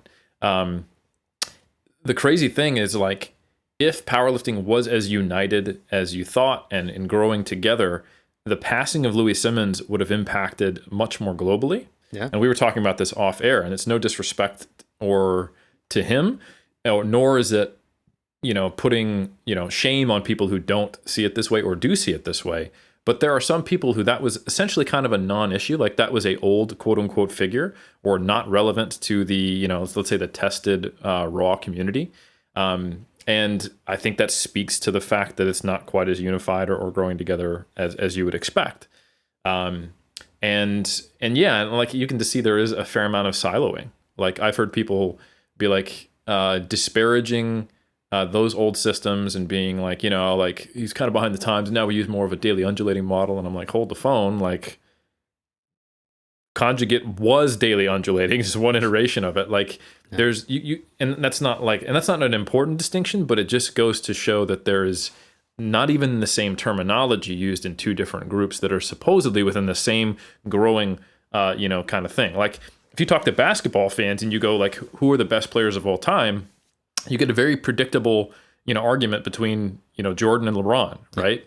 The crazy thing is, like, if powerlifting was as united as you thought and in growing together, the passing of Louis Simmons would have impacted much more globally. Yeah. And we were talking about this off air, and it's no disrespect or to him, nor is it, putting, shame on people who don't see it this way or do see it this way. But there are some people who that was essentially kind of a non-issue, like that was a old quote unquote figure or not relevant to the, let's say the tested raw community. And I think that speaks to the fact that it's not quite as unified or growing together as you would expect. And like you can just see there is a fair amount of siloing. Like I've heard people be like disparaging those old systems and being like, like he's kind of behind the times. Now we use more of a daily undulating model. And I'm like, hold the phone. Like conjugate was daily undulating. It's just one iteration of it. Like there's and that's not an important distinction, but it just goes to show that there is not even the same terminology used in two different groups that are supposedly within the same growing, kind of thing. Like if you talk to basketball fans and you go like, who are the best players of all time? You get a very predictable, argument between, Jordan and LeBron, right?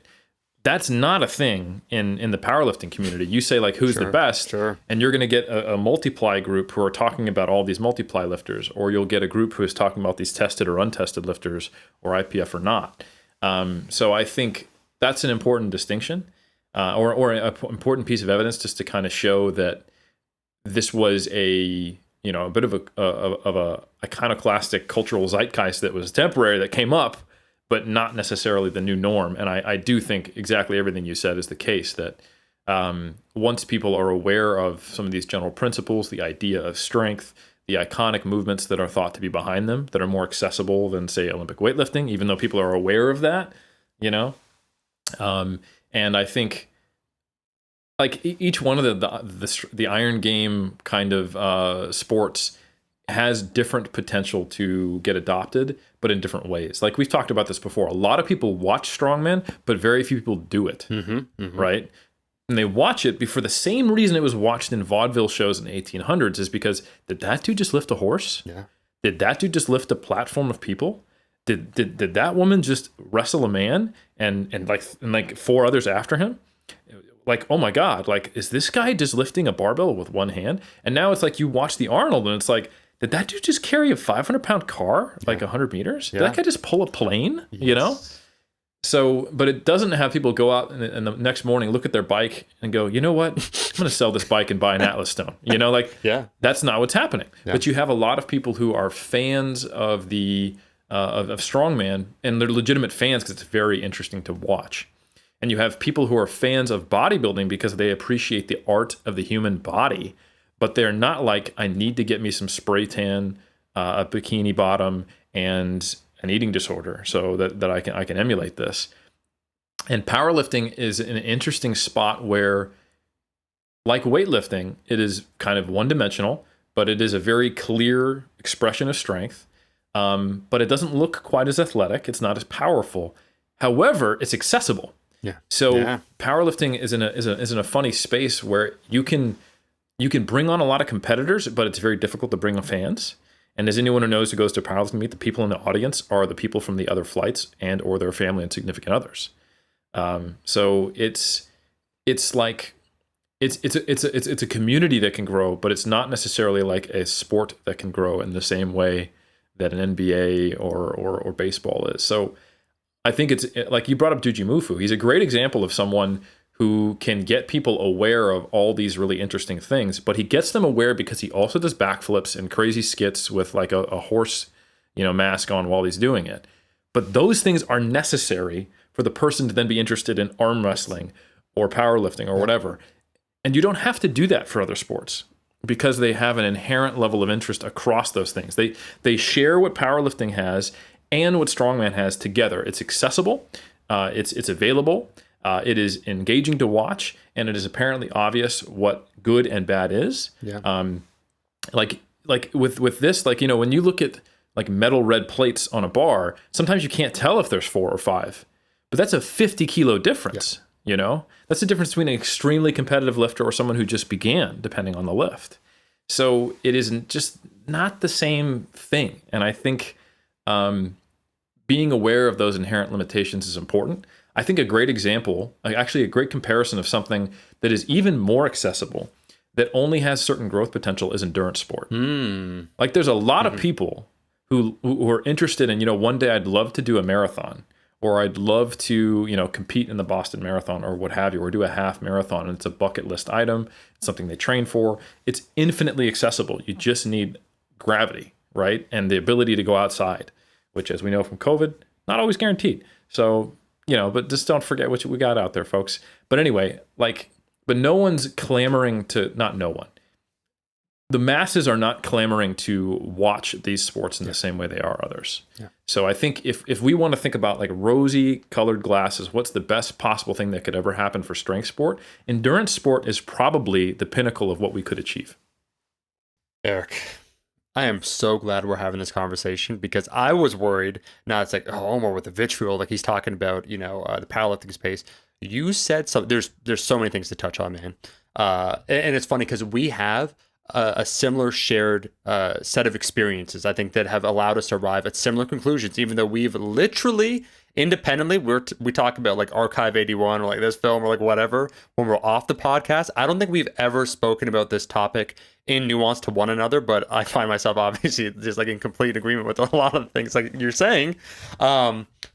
That's not a thing in the powerlifting community. You say like, who's the best? And you're going to get a multiply group who are talking about all these multiply lifters, or you'll get a group who is talking about these tested or untested lifters or IPF or not. So I think that's an important distinction or an important piece of evidence just to kind of show that this was a bit of a iconoclastic cultural zeitgeist that was temporary that came up, but not necessarily the new norm. And I do think exactly everything you said is the case, that once people are aware of some of these general principles, the idea of strength, the iconic movements that are thought to be behind them, that are more accessible than, say, Olympic weightlifting, even though people are aware of that, and I think like each one of the Iron Game kind of sports has different potential to get adopted, but in different ways. Like we've talked about this before. A lot of people watch strongman, but very few people do it, right? And they watch it for the same reason it was watched in vaudeville shows in the 1800s, is because did that dude just lift a horse? Yeah. Did that dude just lift a platform of people? Did that woman just wrestle a man and like four others after him? Like, oh my God, like, is this guy just lifting a barbell with one hand? And now it's like you watch the Arnold and it's like, did that dude just carry a 500-pound car, like 100 meters? Did that guy just pull a plane, So, but it doesn't have people go out and the next morning look at their bike and go, you know what? I'm going to sell this bike and buy an Atlas stone. That's not what's happening. Yeah. But you have a lot of people who are fans of the of strongman, and they're legitimate fans because it's very interesting to watch. And you have people who are fans of bodybuilding because they appreciate the art of the human body, but they're not like, I need to get me some spray tan, a bikini bottom, and an eating disorder so that I can emulate this. And powerlifting is an interesting spot where, like weightlifting, it is kind of one-dimensional, but it is a very clear expression of strength. But it doesn't look quite as athletic. It's not as powerful. However, it's accessible. Yeah. So Yeah. powerlifting is in a funny space where you can bring on a lot of competitors, but it's very difficult to bring on fans. And as anyone who knows who goes to powerlifting meet, the people in the audience are the people from the other flights and or their family and significant others. So it's like it's a community that can grow, but it's not necessarily like a sport that can grow in the same way that an NBA or baseball is. So I think it's like you brought up Dujimufu. He's a great example of someone who can get people aware of all these really interesting things, but he gets them aware because he also does backflips and crazy skits with like a horse, mask on while he's doing it. But those things are necessary for the person to then be interested in arm wrestling or powerlifting or whatever. And you don't have to do that for other sports because they have an inherent level of interest across those things. They share what powerlifting has and what strongman has together. It's accessible, it's available, it is engaging to watch, and it is apparently obvious what good and bad is. Yeah. Like with this, when you look at like metal red plates on a bar, sometimes you can't tell if there's 4 or 5, but that's a 50 kilo difference. That's the difference between an extremely competitive lifter or someone who just began, depending on the lift. So it isn't just not the same thing. And I think being aware of those inherent limitations is important. I think a great example, actually a great comparison of something that is even more accessible, that only has certain growth potential, is endurance sport. Like there's a lot of people who are interested in, one day I'd love to do a marathon, or I'd love to, compete in the Boston Marathon or what have you, or do a half marathon, and it's a bucket list item. It's something they train for. It's infinitely accessible. You just need gravity, right? And the ability to go outside, which, as we know from COVID, not always guaranteed. So, but just don't forget what we got out there, folks. But anyway, but no one's clamoring to, not no one. The masses are not clamoring to watch these sports in the same way they are others. Yeah. So I think if we want to think about like rosy colored glasses, what's the best possible thing that could ever happen for strength sport? Endurance sport is probably the pinnacle of what we could achieve. Eric, I am so glad we're having this conversation, because I was worried. Now it's like, oh, Omar with the vitriol, like he's talking about, the powerlifting space. You said something. There's so many things to touch on, man. And it's funny because we have a similar shared set of experiences, I think, that have allowed us to arrive at similar conclusions, even though we've literally independently, we talk about like Archive 81 or like this film or like whatever when we're off the podcast. I don't think we've ever spoken about this topic in nuance to one another, but I find myself obviously just like in complete agreement with a lot of the things like you're saying.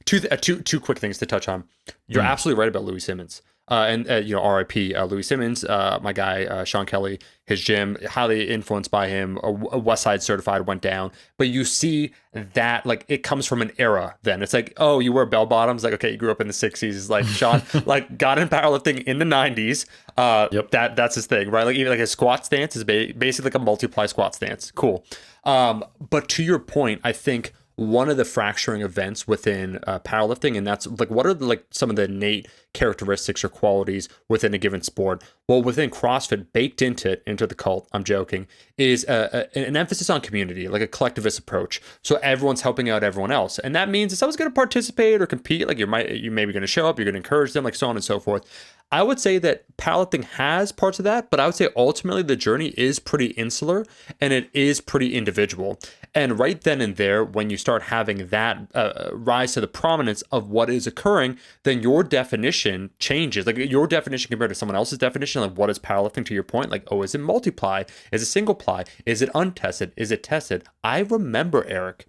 Two quick things to touch on. You're absolutely right about Louis Simmons. And R.I.P. Louis Simmons, my guy Sean Kelly, his gym, highly influenced by him. A West Side certified, went down, but you see that like it comes from an era. Then it's like, oh, you wear bell bottoms, like okay, you grew up in the '60s. It's like Sean, like got in powerlifting in the '90s. Yep. That's his thing, right? Like even like his squat stance is basically like a multiply squat stance. Cool. But to your point, I think one of the fracturing events within powerlifting, and that's like, what are some of the innate characteristics or qualities within a given sport? Well, within CrossFit, baked into the cult, I'm joking, is an emphasis on community, like a collectivist approach. So everyone's helping out everyone else, and that means if someone's going to participate or compete, like you may be going to show up, you're going to encourage them, like so on and so forth. I would say that powerlifting has parts of that, but I would say ultimately the journey is pretty insular and it is pretty individual. And right then and there, when you start having that rise to the prominence of what is occurring, then your definition changes. Like your definition compared to someone else's definition, like what is powerlifting, to your point, like, oh, is it multiply? Is it single ply? Is it untested? Is it tested? I remember, Eric,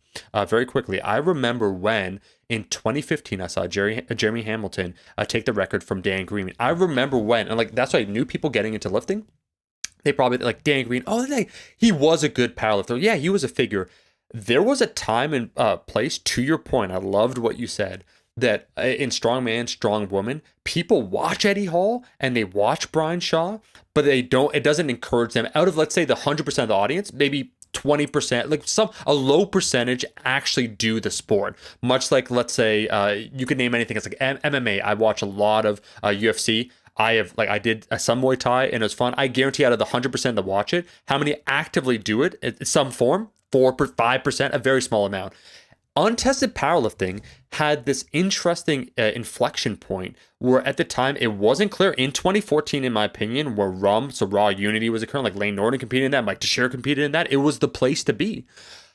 very quickly, I remember when in 2015, I saw Jeremy Hamilton take the record from Dan Green. I remember when, and like that's why new people getting into lifting, they probably like Dan Green. Oh, he was a good powerlifter. Yeah, he was a figure. There was a time and place. To your point, I loved what you said. That in strongman, strong woman, people watch Eddie Hall and they watch Brian Shaw, but they don't. It doesn't encourage them. Out of, let's say, the 100% of the audience, maybe 20%, like a low percentage actually do the sport. Much like, let's say, you could name anything. It's like MMA. I watch a lot of UFC. I did some Muay Thai and it was fun. I guarantee out of the 100% that watch it, how many actively do it in some form? 4%, 5%, a very small amount. Untested powerlifting had this interesting inflection point where at the time it wasn't clear in 2014, in my opinion, where Raw Unity was occurring, like Lane Norton competed in that, Mike Teixeira competed in that. It was the place to be.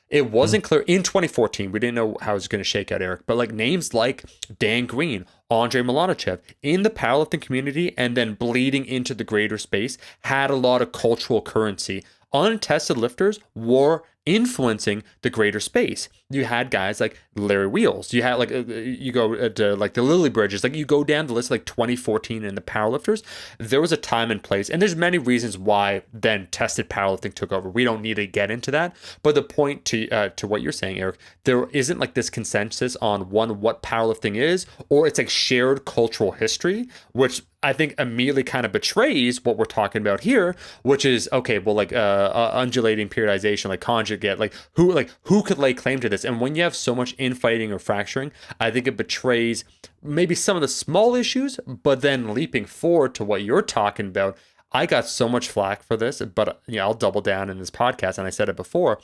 It wasn't clear in 2014. We didn't know how it was going to shake out, Eric. But like names like Dan Green, Andrei Milanichev in the powerlifting community and then bleeding into the greater space had a lot of cultural currency. Untested lifters were influencing the greater space. You had guys like Larry Wheels. You had like you go to like the Lily Bridges. Like you go down the list like 2014 in the powerlifters. There was a time and place, and there's many reasons why then tested powerlifting took over. We don't need to get into that. But the point to what you're saying, Eric, there isn't like this consensus on what powerlifting is, or it's like shared cultural history, which I think immediately kind of betrays what we're talking about here, which is okay. Well, like undulating periodization, like conjugate, like who could lay claim to this? And when you have so much infighting or fracturing, I think it betrays maybe some of the small issues. But then leaping forward to what you're talking about, I got so much flack for this, but I'll double down in this podcast, and I said it before.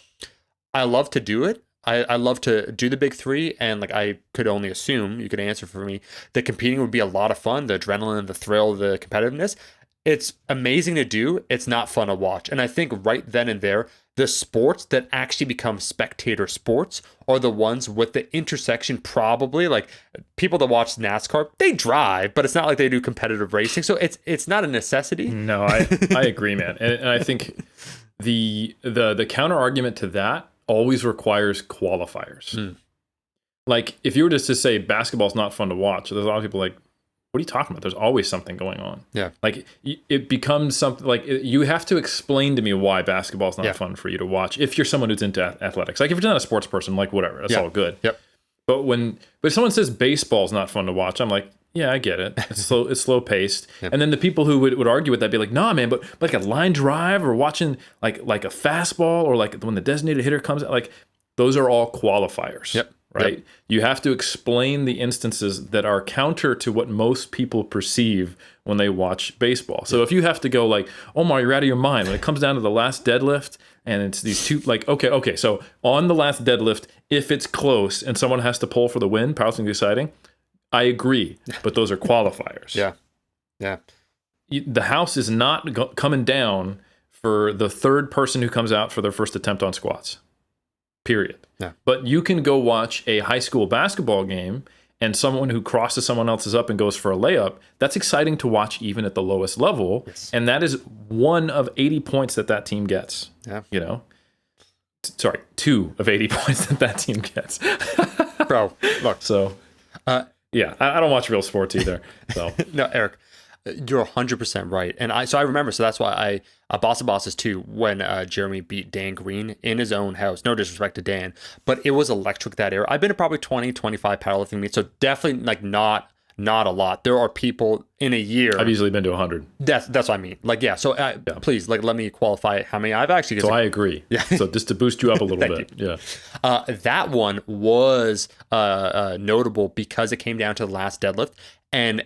I love to do it. I love to do the big three, and like I could only assume, you could answer for me, that competing would be a lot of fun, the adrenaline, the thrill, the competitiveness. It's amazing to do. It's not fun to watch. And I think right then and there, the sports that actually become spectator sports are the ones with the intersection, probably like people that watch NASCAR, they drive, but it's not like they do competitive racing. So it's not a necessity. No, I agree, man. And I think the counter argument to that always requires qualifiers. Like if you were just to say basketball's not fun to watch, there's a lot of people like, what are you talking about? There's always something going on. Yeah. Like it becomes something like you have to explain to me why basketball's not fun for you to watch if you're someone who's into athletics. Like if you're not a sports person, like whatever, that's all good. Yep. But if someone says baseball's not fun to watch, I'm like, yeah, I get it. It's slow paced. Yep. And then the people who would argue with that be like, nah, man, but like a line drive or watching like a fastball or like when the designated hitter comes out, like those are all qualifiers. Yep. Right. Yep. You have to explain the instances that are counter to what most people perceive when they watch baseball. So if you have to go like, Omar, you're out of your mind when it comes down to the last deadlift and it's these two, like, okay. So on the last deadlift, if it's close and someone has to pull for the win, powerlifting is exciting. I agree, but those are qualifiers. Yeah. The house is not coming down for the third person who comes out for their first attempt on squats. Period. Yeah. But you can go watch a high school basketball game and someone who crosses someone else's up and goes for a layup. That's exciting to watch even at the lowest level. Yes. And that is one of 80 points that team gets. Yeah. Sorry, 2 of 80 points that team gets. Bro, look. So, yeah, I don't watch real sports either. So no, Eric, you're 100% right. And I remember, so that's why Boss of Bosses too, when Jeremy beat Dan Green in his own house, no disrespect to Dan, but it was electric that era. I've been to probably 20, 25 powerlifting meets, so definitely like not a lot. There are people in a year. I've easily been to 100. That's what I mean. Like, yeah. So please, like, let me qualify how many I've actually. So I agree. Yeah. So just to boost you up a little bit. You. Yeah. That one was notable because it came down to the last deadlift, and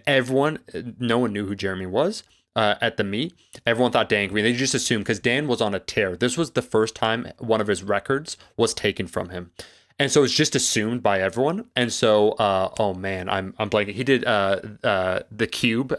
no one knew who Jeremy was. At the meet, everyone thought Dan Green. They just assumed because Dan was on a tear. This was the first time one of his records was taken from him. And so it's just assumed by everyone. And so, oh man, I'm blanking. He did the cube.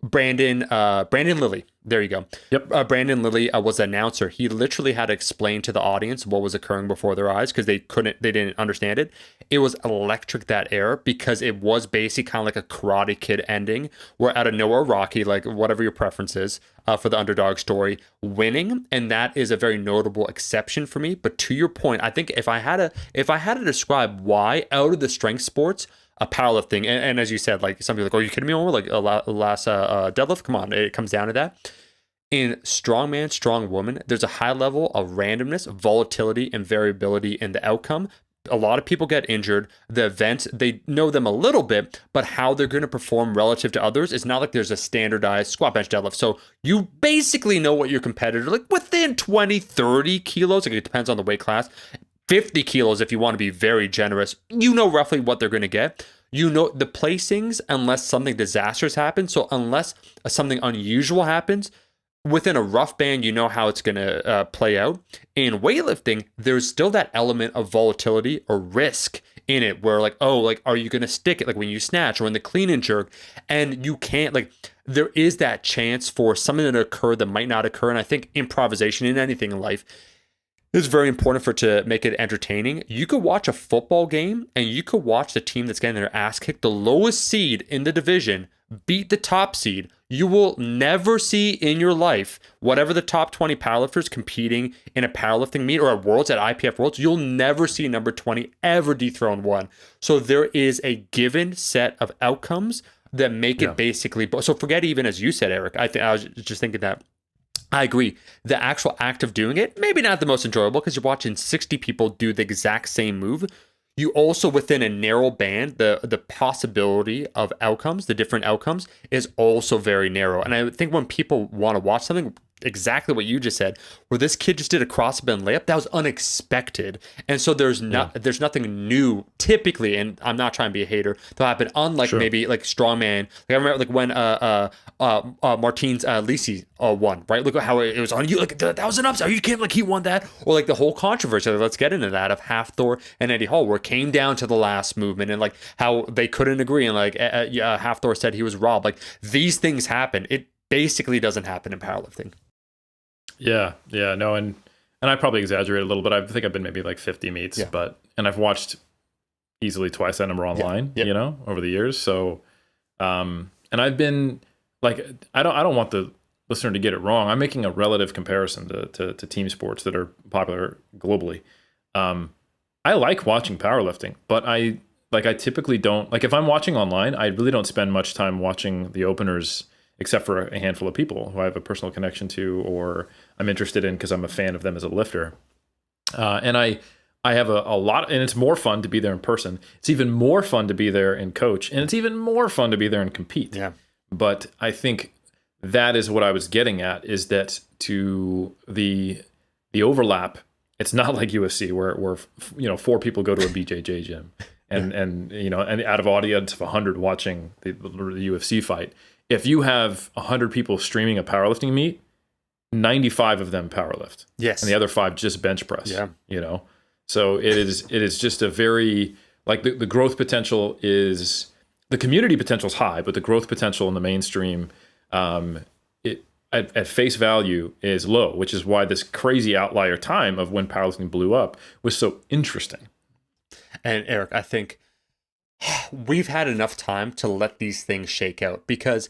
Brandon Lilly. There you go. Yep. Brandon Lilly was an announcer. He literally had to explain to the audience what was occurring before their eyes because they didn't understand it. It was electric that era because it was basically kind of like a Karate Kid ending where out of nowhere Rocky, like whatever your preference is for the underdog story, winning. And that is a very notable exception for me. But to your point, I think if I had to describe why out of the strength sports, powerlifting, and as you said, like some people are like, oh, you kidding me? Over like last deadlift? Come on, it comes down to that. In strongman, strong woman, there's a high level of randomness, volatility, and variability in the outcome. A lot of people get injured. The events, they know them a little bit, but how they're going to perform relative to others, it's not like there's a standardized squat, bench, deadlift. So you basically know what your competitor, like within 20, 30 kilos, like it depends on the weight class, 50 kilos if you want to be very generous, you know roughly what they're going to get. You know the placings unless something disastrous happens. So unless something unusual happens, within a rough band, you know how it's going to play out. In weightlifting, there's still that element of volatility or risk in it where like, oh, like, are you going to stick it like when you snatch or in the clean and jerk? And you can't like, there is that chance for something to occur that might not occur. And I think improvisation in anything in life is very important for it to make it entertaining. You could watch a football game and you could watch the team that's getting their ass kicked, the lowest seed in the division, beat the top seed. You will never see in your life, whatever the top 20 powerlifters competing in a powerlifting meet or at Worlds, at IPF Worlds, you'll never see number 20 ever dethrone one. So there is a given set of outcomes that make it basically. So forget even as you said, Eric, I was just thinking that I agree. The actual act of doing it, maybe not the most enjoyable because you're watching 60 people do the exact same move. You also, within a narrow band, the possibility of outcomes, the different outcomes, is also very narrow. And I think when people want to watch something, exactly what you just said, where this kid just did a crossbend layup, that was unexpected. And so there's nothing new typically, and I'm not trying to be a hater, that'll happen, unlike maybe like strongman. Like I remember like when Martin's Lisi won, right? Look at how it was on you, like that was an upset. You can't like he won that. Or like the whole controversy, let's get into that, of Hafthor and Eddie Hall, where it came down to the last movement and like how they couldn't agree, and like Hafthor said he was robbed. Like these things happen. It basically doesn't happen in powerlifting. Yeah, no, and I probably exaggerate a little bit. I think I've been maybe like 50 meets, and I've watched easily twice that number online, you know, over the years. So, and I've been like, I don't want the listener to get it wrong. I'm making a relative comparison to team sports that are popular globally. I like watching powerlifting, but I typically don't, like if I'm watching online, I really don't spend much time watching the openers, except for a handful of people who I have a personal connection to or I'm interested in because I'm a fan of them as a lifter. And I have a lot, and it's more fun to be there in person. It's even more fun to be there and coach, and it's even more fun to be there and compete. Yeah. But I think that is what I was getting at, is that to the overlap, it's not like UFC where you know 4 people go to a BJJ gym and you know, and out of audience of 100 watching the UFC fight. If you have 100 people streaming a powerlifting meet, 95 of them powerlift. Yes. And the other 5 just bench press. Yeah. You know? So it is just a very, like the growth potential is, the community potential is high, but the growth potential in the mainstream, at face value is low, which is why this crazy outlier time of when powerlifting blew up was so interesting. And Eric, I think we've had enough time to let these things shake out, because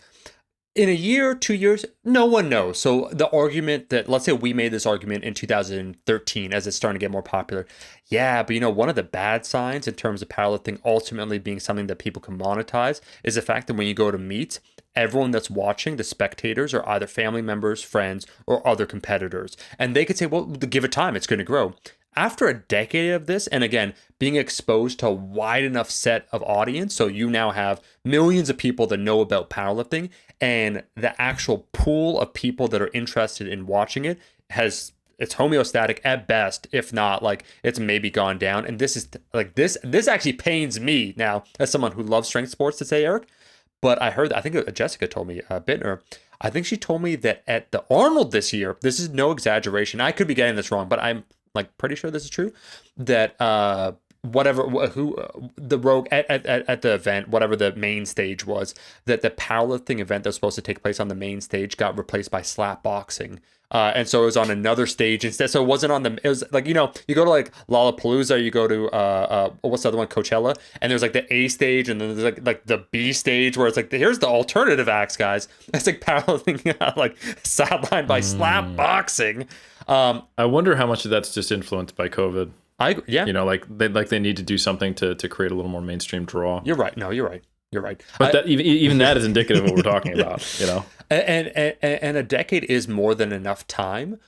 in a year, 2 years, no one knows. So the argument that, let's say we made this argument in 2013 as it's starting to get more popular. Yeah, but you know, one of the bad signs in terms of powerlifting ultimately being something that people can monetize is the fact that when you go to meet, everyone that's watching, the spectators, are either family members, friends, or other competitors. And they could say, well, give it time, it's going to grow. After a decade of this, and again, being exposed to a wide enough set of audience, so you now have millions of people that know about powerlifting, and the actual pool of people that are interested in watching it it's homeostatic at best, if not like it's maybe gone down. And this is like this actually pains me now as someone who loves strength sports to say, Eric. But I heard, I think Jessica told me, Bittner, I think she told me that at the Arnold this year, this is no exaggeration, I could be getting this wrong, but I'm like pretty sure this is true, that the Rogue at the event, whatever the main stage was, that the powerlifting event that was supposed to take place on the main stage got replaced by slap boxing. And so it was on another stage instead. So it wasn't on it was like, you know, you go to like Lollapalooza, you go to what's the other one, Coachella, and there's like the A stage, and then there's like the B stage where it's like, here's the alternative acts, guys. It's like powerlifting like sidelined by slap boxing. I wonder how much of that's just influenced by COVID. You know, like they need to do something to create a little more mainstream draw. You're right. No, you're right. You're right. But that, even that is indicative of what we're talking about, you know. And a decade is more than enough time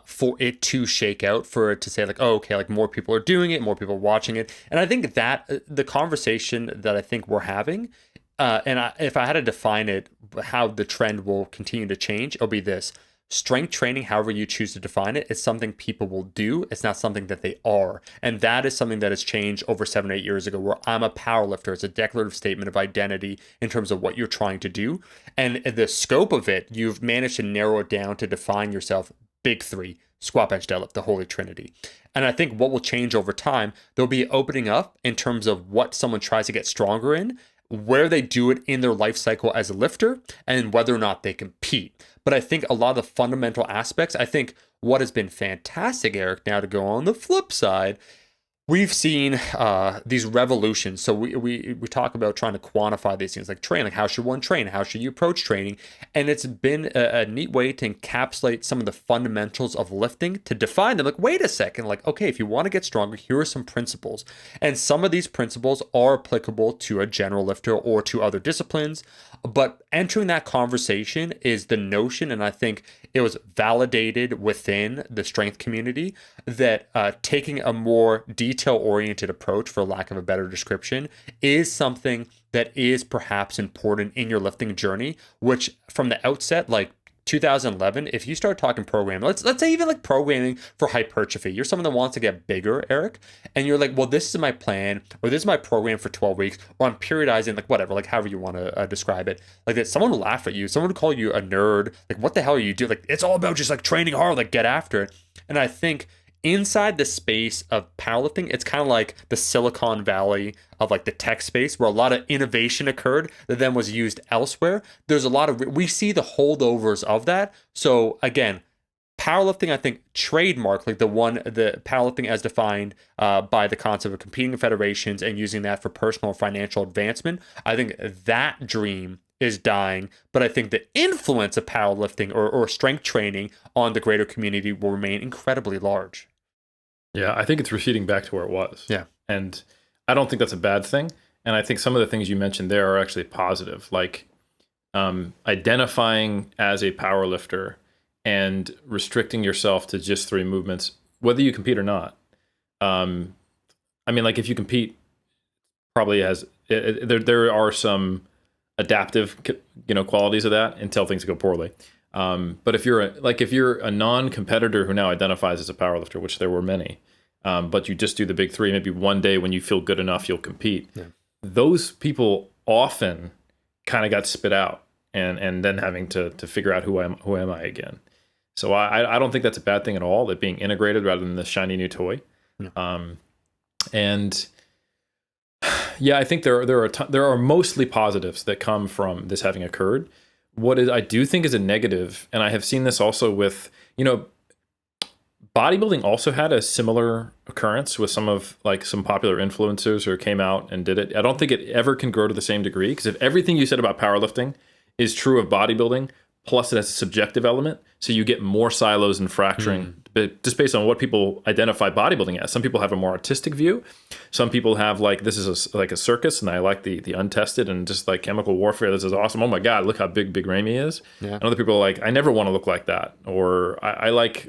for it to shake out, for it to say like, oh, okay, like more people are doing it, more people are watching it. And I think that the conversation that I think we're having, if I had to define it, how the trend will continue to change, it'll be this. strength training, however you choose to define it, is something people will do. It's not something that they are. And that is something that has changed over 7 or 8 years ago, where I'm a powerlifter. It's a declarative statement of identity in terms of what you're trying to do. And the scope of it, you've managed to narrow it down to define yourself big three: squat, bench, deadlift, the holy trinity. And I think what will change over time, there'll be opening up in terms of what someone tries to get stronger in, where they do it in their life cycle as a lifter, and whether or not they compete. But I think a lot of the fundamental aspects, I think what has been fantastic, Eric, now to go on the flip side, we've seen these revolutions. So we talk about trying to quantify these things like training, like how should one train? How should you approach training? And it's been a neat way to encapsulate some of the fundamentals of lifting, to define them. Like, wait a second, like, okay, if you want to get stronger, here are some principles. And some of these principles are applicable to a general lifter or to other disciplines. But entering that conversation is the notion, and I think it was validated within the strength community, that taking a more detail-oriented approach, for lack of a better description, is something that is perhaps important in your lifting journey, which from the outset, like 2011, if you start talking programming, let's say even like programming for hypertrophy, you're someone that wants to get bigger, Eric, and you're like, well, this is my plan, or this is my program for 12 weeks, or I'm periodizing, like whatever, like however you want to describe it, like that, someone will laugh at you, someone would call you a nerd, like what the hell are you doing? Like, it's all about just like training hard, like get after it. And I think inside the space of powerlifting, it's kind of like the Silicon Valley of like the tech space, where a lot of innovation occurred that then was used elsewhere. There's a lot of, we see the holdovers of that. So again, powerlifting, I think, trademark, like the powerlifting as defined by the concept of competing in federations and using that for personal and financial advancement, I think that dream is dying. But I think the influence of powerlifting or strength training on the greater community will remain incredibly large. Yeah, I think it's receding back to where it was. Yeah. And I don't think that's a bad thing. And I think some of the things you mentioned there are actually positive, like identifying as a power lifter and restricting yourself to just 3 movements, whether you compete or not. I mean, like if you compete, probably there are some adaptive, qualities of that until things go poorly. But if you're a non-competitor who now identifies as a powerlifter, which there were many, but you just do the big 3, maybe one day when you feel good enough, you'll compete. Yeah. Those people often kind of got spit out and then having to figure out who am I again. So I don't think that's a bad thing at all, that being integrated rather than the shiny new toy. Yeah. And yeah, I think there are mostly positives that come from this having occurred. What I do think is a negative, and I have seen this also with, bodybuilding also had a similar occurrence with some popular influencers who came out and did it. I don't think it ever can grow to the same degree, because if everything you said about powerlifting is true of bodybuilding, plus it has a subjective element, so you get more silos and fracturing, but just based on what people identify bodybuilding as. Some people have a more artistic view. Some people have this is like a circus, and I like the untested and just like chemical warfare. This is awesome. Oh my God, look how big Ramy is. Yeah. And other people are like, I never want to look like that, or I like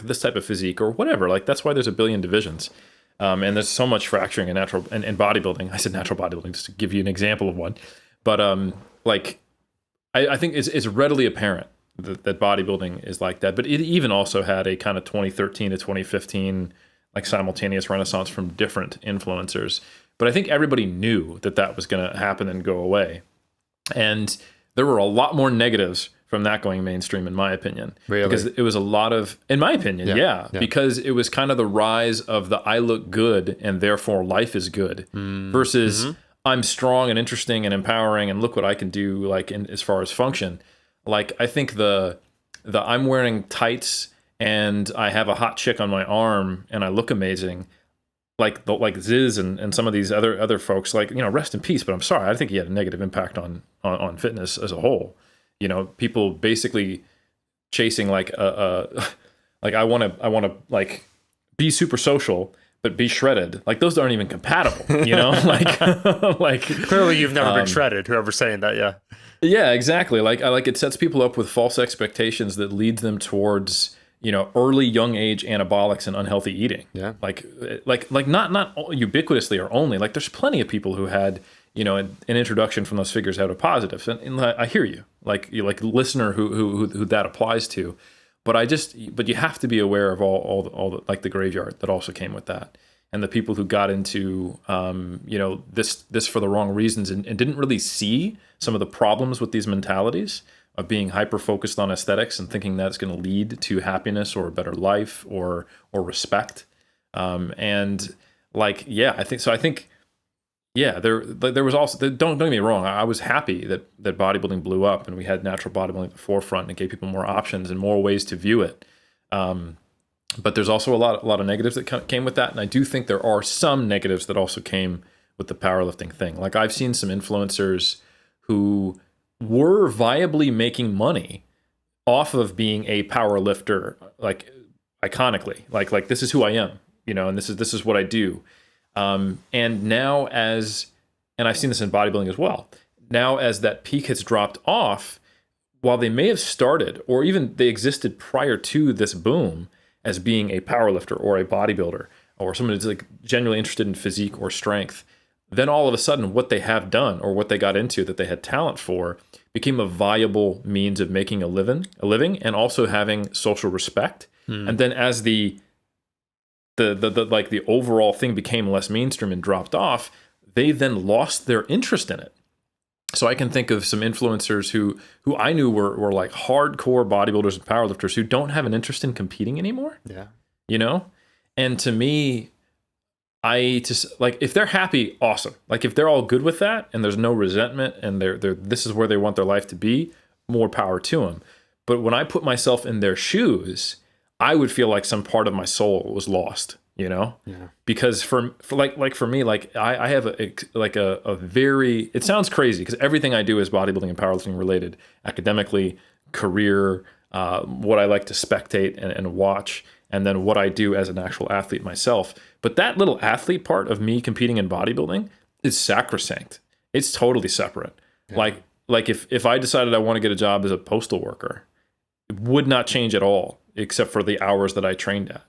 this type of physique, or whatever. Like that's why there's a billion divisions. And there's so much fracturing in natural and bodybuilding. I said natural bodybuilding just to give you an example of one, but I think it's readily apparent that bodybuilding is like that. But it even also had a kind of 2013 to 2015 like simultaneous renaissance from different influencers. But I think everybody knew that was going to happen and go away. And there were a lot more negatives from that going mainstream, in my opinion. Really? Because it was a lot of, in my opinion, yeah, because it was kind of the rise of the I look good and therefore life is good versus I'm strong and interesting and empowering and look what I can do, like as far as function. Like I think the I'm wearing tights and I have a hot chick on my arm and I look amazing, like Ziz and some of these other folks, rest in peace. But I'm sorry, I think he had a negative impact on fitness as a whole. People basically chasing like I want to like be super social but be shredded. Like those aren't even compatible, like clearly you've never been shredded, whoever's saying that. Yeah, exactly. Like it sets people up with false expectations that leads them towards, early young age anabolics and unhealthy eating. Yeah. Like not ubiquitously or only, like there's plenty of people who had, an introduction from those figures out of positives. And I hear you, like listener who that applies to. But you have to be aware of all the, like the graveyard that also came with that, and the people who got into this for the wrong reasons and didn't really see some of the problems with these mentalities of being hyper focused on aesthetics and thinking that's going to lead to happiness or a better life or respect. And like, yeah, I think yeah, there was also, don't get me wrong, I was happy that bodybuilding blew up and we had natural bodybuilding at the forefront and gave people more options and more ways to view it. But there's also a lot of negatives that came with that, and I do think there are some negatives that also came with the powerlifting thing. Like I've seen some influencers who were viably making money off of being a power lifter, like iconically, like this is who I am, and this is what I do. And now and I've seen this in bodybuilding as well, now as that peak has dropped off, while they may have started, or even they existed prior to this boom as being a powerlifter or a bodybuilder, or someone who's like genuinely interested in physique or strength, then all of a sudden what they have done or what they got into that they had talent for became a viable means of making a living and also having social respect. And then as the overall thing became less mainstream and dropped off, they then lost their interest in it. So I can think of some influencers who I knew were like hardcore bodybuilders and powerlifters who don't have an interest in competing anymore. Yeah. And to me, I just like, if they're happy, awesome. Like if they're all good with that and there's no resentment and they're this is where they want their life to be, more power to them. But when I put myself in their shoes, I would feel like some part of my soul was lost, Yeah. because for me, like I have a very, it sounds crazy because everything I do is bodybuilding and powerlifting related, academically, career, what I like to spectate and watch, and then what I do as an actual athlete myself. But that little athlete part of me competing in bodybuilding is sacrosanct. It's totally separate. Yeah. Like if I decided I want to get a job as a postal worker, it would not change at all, except for the hours that I trained at,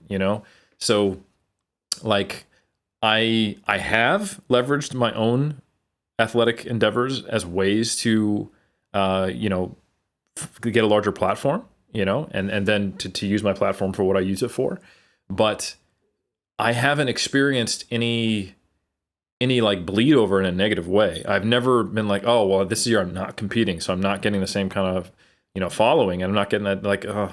So like I have leveraged my own athletic endeavors as ways to, get a larger platform, and then to use my platform for what I use it for. But I haven't experienced any like bleed over in a negative way. I've never been like, oh, well, this year I'm not competing, so I'm not getting the same kind of, following, and I'm not getting that, like, oh,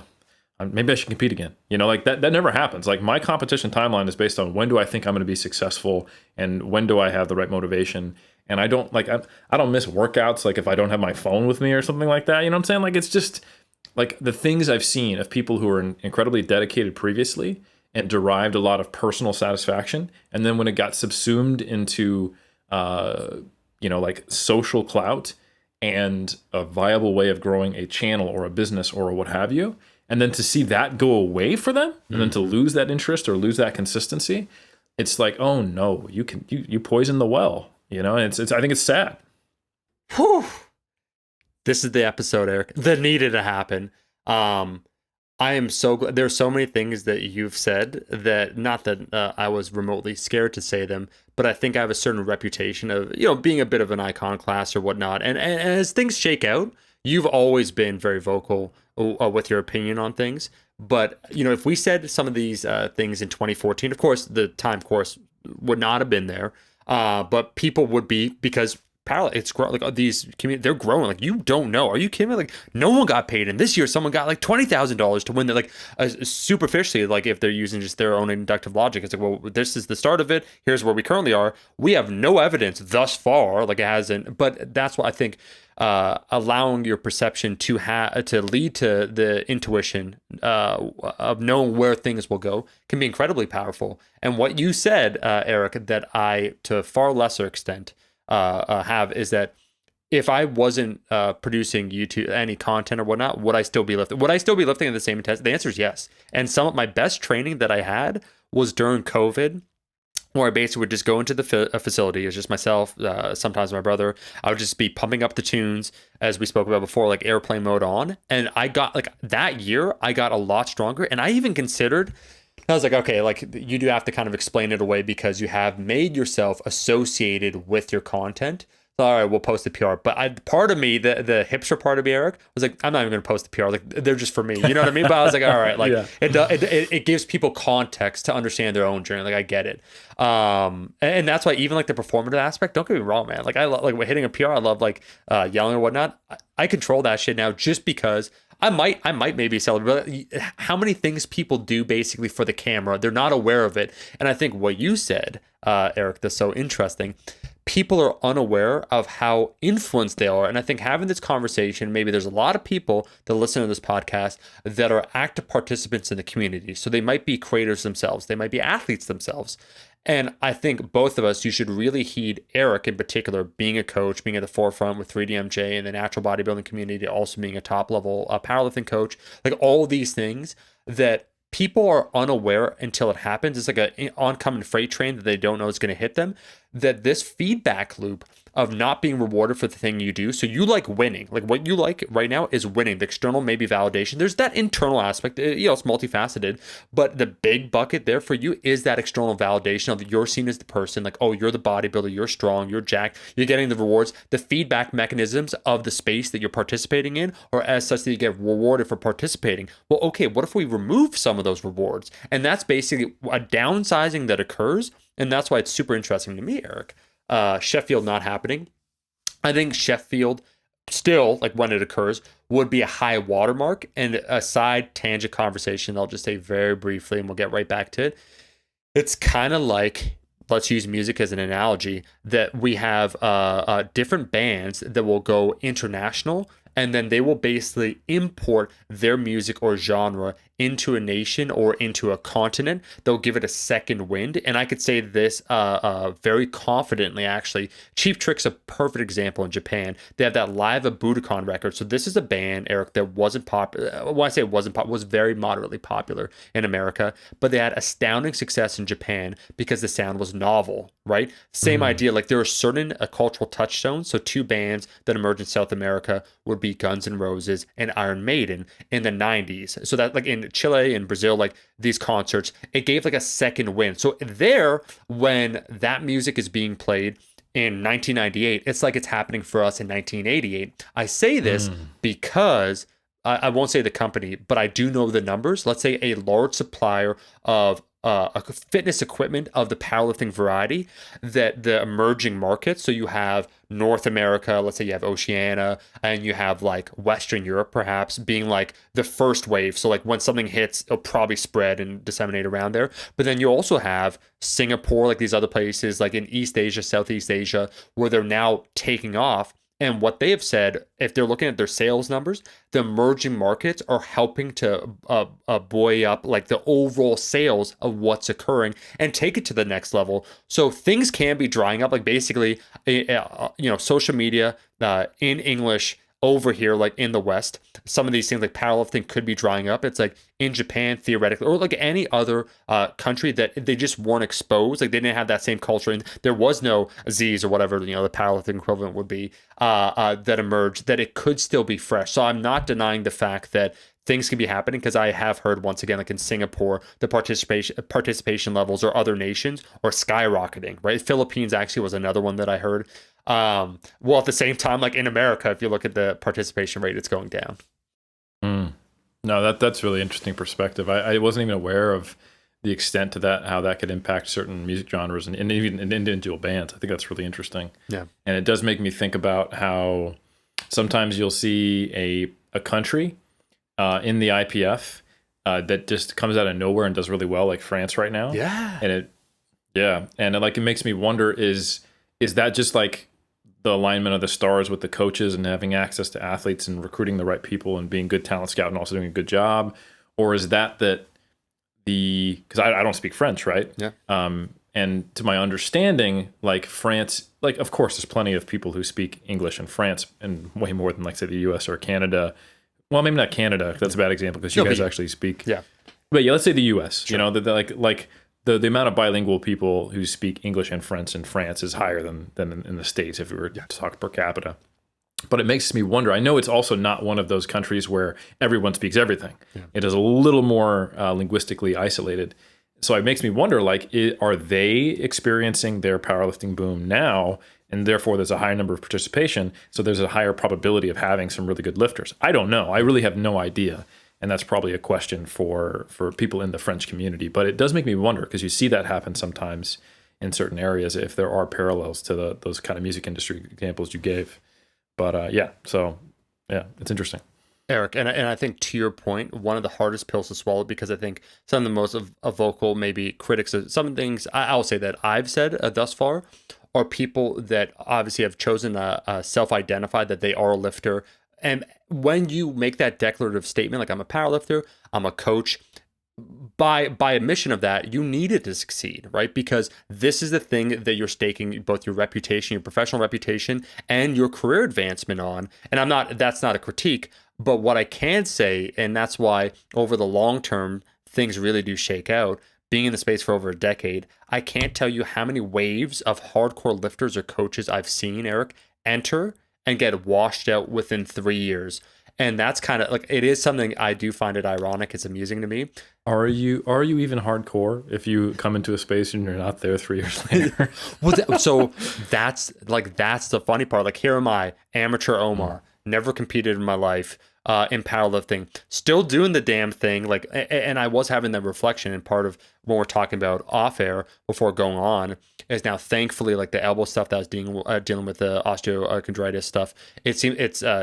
maybe I should compete again. Like that never happens. Like my competition timeline is based on when do I think I'm going to be successful and when do I have the right motivation. And I don't miss workouts. Like if I don't have my phone with me or something like that, you know what I'm saying? Like it's just like the things I've seen of people who are incredibly dedicated previously and derived a lot of personal satisfaction. And then when it got subsumed into, like social clout and a viable way of growing a channel or a business or what have you, and then to see that go away for them, and then to lose that interest or lose that consistency, it's like, oh no, you poison the well, and it's I think it's sad. Whew. This is the episode, Eric, that needed to happen. I am so glad. There's so many things that you've said that, not that I was remotely scared to say them, but I think I have a certain reputation of, being a bit of an iconoclast or whatnot. And as things shake out, you've always been very vocal with your opinion on things. But, if we said some of these things in 2014, of course, the time course would not have been there. But people would be, because it's growing. Like these communities, they're growing. Like, you don't know. Are you kidding me? Like, no one got paid, and this year someone got like $20,000 to win. That, like, superficially, like if they're using just their own inductive logic, it's like, well, this is the start of it. Here's where we currently are. We have no evidence thus far. Like, it hasn't. But that's what I think. Allowing your perception to lead to the intuition of knowing where things will go can be incredibly powerful. And what you said, Eric, that I, to far lesser extent, have, is that if I wasn't producing YouTube any content or whatnot, would I still be lifting? Would I still be lifting at the same intensity? The answer is yes. And some of my best training that I had was during COVID, where I basically would just go into the facility. It was just myself, sometimes my brother. I would just be pumping up the tunes, as we spoke about before, like airplane mode on. And I got, like, that year, I got a lot stronger. And I even considered, I was like, okay, like, you do have to kind of explain it away because you have made yourself associated with your content. all right, we'll post the PR. But part of me, the hipster part of me, Eric, was like, I'm not even going to post the PR. Like, they're just for me. You know what I mean? But I was like, all right, like Yeah. it gives people context to understand their own journey. Like, I get it. And that's why even like the performative aspect, don't get me wrong, man. Like, I love like hitting a PR. I love like yelling or whatnot. I control that shit now just because I might maybe celebrate. But how many things people do basically for the camera, they're not aware of it. And I think what you said, Eric, that's so interesting. People are unaware of how influenced they are. And I think having this conversation, maybe there's a lot of people that listen to this podcast that are active participants in the community. So they might be creators themselves, they might be athletes themselves. And I think both of us, you should really heed Eric in particular, being a coach, being at the forefront with 3DMJ and the natural bodybuilding community, also being a top level powerlifting coach, like all these things that people are unaware until it happens. It's like an oncoming freight train that they don't know is going to hit them. That this feedback loop of not being rewarded for the thing you do. So you like winning. Like what you like right now is winning. The external maybe validation. There's that internal aspect. It's multifaceted. But the big bucket there for you is that external validation of you're seen as the person. Like, oh, you're the bodybuilder. You're strong. You're jacked. You're getting the rewards. The feedback mechanisms of the space that you're participating in, or as such that you get rewarded for participating. Well, okay, what if we remove some of those rewards? And that's basically a downsizing that occurs. And that's why it's super interesting to me, Eric. Sheffield not happening. I think Sheffield still, like when it occurs, would be a high watermark. And a side tangent conversation, I'll just say very briefly, and we'll get right back to it. It's kind of like, let's use music as an analogy, that we have different bands that will go international, and then they will basically import their music or genre into a nation or into a continent. They'll give it a second wind. And I could say this very confidently, actually. Cheap Trick's a perfect example in Japan. They have that Live at Budokan record. So this is a band, Eric, that wasn't popular. When I say it wasn't popular, was very moderately popular in America. But they had astounding success in Japan because the sound was novel, right? Same idea. Like there are certain cultural touchstones. So two bands that emerged in South America would be Guns N' Roses and Iron Maiden in the 90s. So that like in Chile and Brazil, like these concerts, it gave like a second wind. So there, when that music is being played in 1998, it's like it's happening for us in 1988. I say this because I won't say the company, but I do know the numbers. Let's say a large supplier of fitness equipment of the powerlifting variety, that the emerging markets, so you have North America, let's say you have Oceania, and you have like Western Europe perhaps being like the first wave. So like when something hits, it'll probably spread and disseminate around there. But then you also have Singapore, like these other places like in East Asia, Southeast Asia, where they're now taking off. And what they have said, if they're looking at their sales numbers, the emerging markets are helping to buoy up like the overall sales of what's occurring and take it to the next level. So things can be drying up, like basically, social media in English over here, like in the West, some of these things like powerlifting could be drying up. It's like in Japan, theoretically, or like any other country that they just weren't exposed. Like they didn't have that same culture. And there was no Z's or whatever, the powerlifting equivalent would be that emerged, that it could still be fresh. So I'm not denying the fact that things can be happening, because I have heard once again, like in Singapore, the participation levels or other nations are skyrocketing, right? Philippines actually was another one that I heard. Well, at the same time, like in America, if you look at the participation rate, it's going down. No, that's really interesting perspective. I wasn't even aware of the extent to that, how that could impact certain music genres and even in individual bands. I think that's really interesting. Yeah. And it does make me think about how sometimes you'll see a country in the IPF that just comes out of nowhere and does really well, like France right now. Yeah. And it makes me wonder, is that just like the alignment of the stars with the coaches and having access to athletes and recruiting the right people and being good talent scout and also doing a good job? Or is that because I don't speak French, right? Yeah. And to my understanding, like France, like of course there's plenty of people who speak English in France, and way more than like say the US or Canada. Well, maybe not Canada. That's a bad example because you guys actually speak. Yeah. But yeah, let's say the US, Sure. The amount of bilingual people who speak English and French in France is higher than in the States if we were to talk per capita. But it makes me wonder. I know it's also not one of those countries where everyone speaks everything. Yeah. It is a little more linguistically isolated. So it makes me wonder, like, are they experiencing their powerlifting boom now and therefore there's a higher number of participation, so there's a higher probability of having some really good lifters. I don't know. I really have no idea. And that's probably a question for people in the French community. But it does make me wonder, because you see that happen sometimes in certain areas, if there are parallels to those kind of music industry examples you gave. But yeah, it's interesting. Eric, and I think to your point, one of the hardest pills to swallow, because I think some of the most vocal maybe critics of some things I'll say that I've said thus far are people that obviously have chosen to self-identify that they are a lifter. And when you make that declarative statement, like I'm a powerlifter, I'm a coach, by admission of that, you need it to succeed, right? Because this is the thing that you're staking both your reputation, your professional reputation, and your career advancement on. And that's not a critique, but what I can say, and that's why over the long term, things really do shake out. Being in the space for over a decade, I can't tell you how many waves of hardcore lifters or coaches I've seen, Eric, enter and get washed out within 3 years. And that's kind of like, it is something I do find it ironic. It's amusing to me. Are you even hardcore if you come into a space and you're not there 3 years later? So that's the funny part. Like, here am I, amateur Omar, never competed in my life in powerlifting, still doing the damn thing. Like, and I was having that reflection, and part of when we're talking about off air before going on is now, thankfully, like the elbow stuff that I was dealing with, the osteochondritis stuff, it's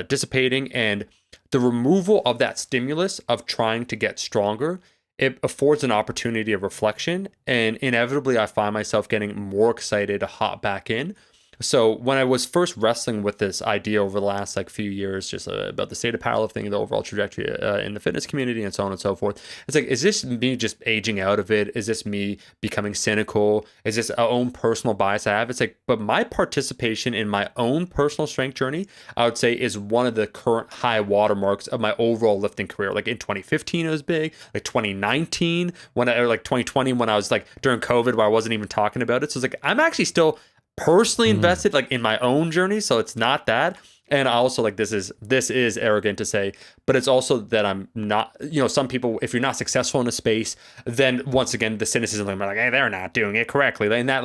dissipating, and the removal of that stimulus of trying to get stronger, it affords an opportunity of reflection, and inevitably I find myself getting more excited to hop back in. So when I was first wrestling with this idea over the last few years, just about the state of powerlifting and the overall trajectory in the fitness community and so on and so forth, it's like, is this me just aging out of it? Is this me becoming cynical? Is this a own personal bias I have? It's like, but my participation in my own personal strength journey, I would say, is one of the current high watermarks of my overall lifting career. Like in 2015, it was big. Like 2019, or 2020, when I was during COVID, where I wasn't even talking about it. So it's like, I'm actually still personally invested in my own journey, so it's not that. And I also this is arrogant to say, but it's also that I'm not, some people, if you're not successful in a space, then once again the cynicism, like, hey, they're not doing it correctly, and that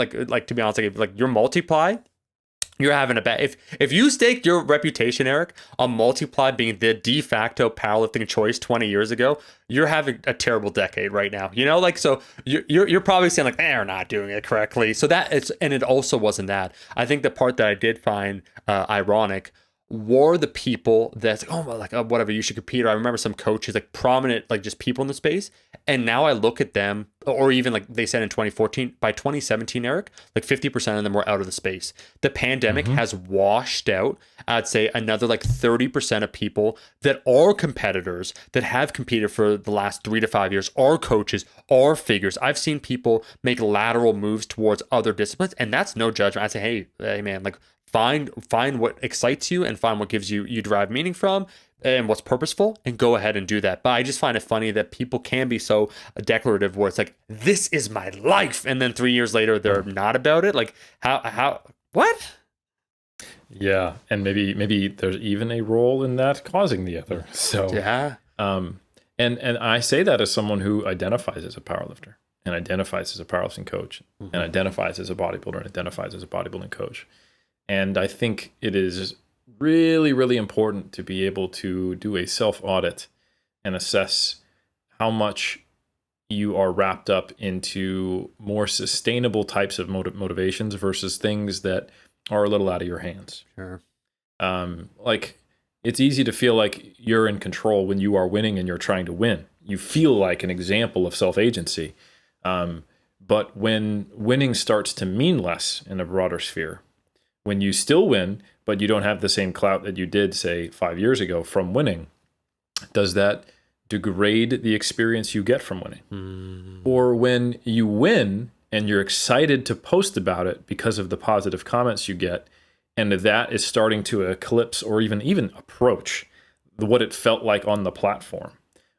to be honest, if your multiply, you're having a bad, if you staked your reputation, Eric, on multiply being the de facto powerlifting choice 20 years ago, you're having a terrible decade right now. So you're probably saying they're not doing it correctly. So and it also wasn't that. I think the part that I did find ironic were the people that's whatever, you should compete. Or I remember some coaches, prominent, just people in the space. And now I look at them, or even they said in 2014, by 2017, Eric, 50% of them were out of the space. The pandemic has washed out, I'd say, another 30% of people that are competitors, that have competed for the last 3 to 5 years, are coaches, are figures. I've seen people make lateral moves towards other disciplines, and that's no judgment. I say, hey man, find what excites you and find what gives you derive meaning from and what's purposeful, and go ahead and do that. But I just find it funny that people can be so declarative, where it's this is my life, and then 3 years later they're not about it. How what? Yeah, and maybe there's even a role in that causing the other. So yeah. And I say that as someone who identifies as a powerlifter, and identifies as a powerlifting coach, and identifies as a bodybuilder, and identifies as a bodybuilding coach. And I think it is really, really important to be able to do a self-audit and assess how much you are wrapped up into more sustainable types of motivations versus things that are a little out of your hands. Sure. It's easy to feel like you're in control when you are winning and you're trying to win. You feel like an example of self-agency. But when winning starts to mean less in a broader sphere, when you still win, but you don't have the same clout that you did, say, 5 years ago from winning, does that degrade the experience you get from winning? Or when you win and you're excited to post about it because of the positive comments you get, and that is starting to eclipse or even approach what it felt like on the platform,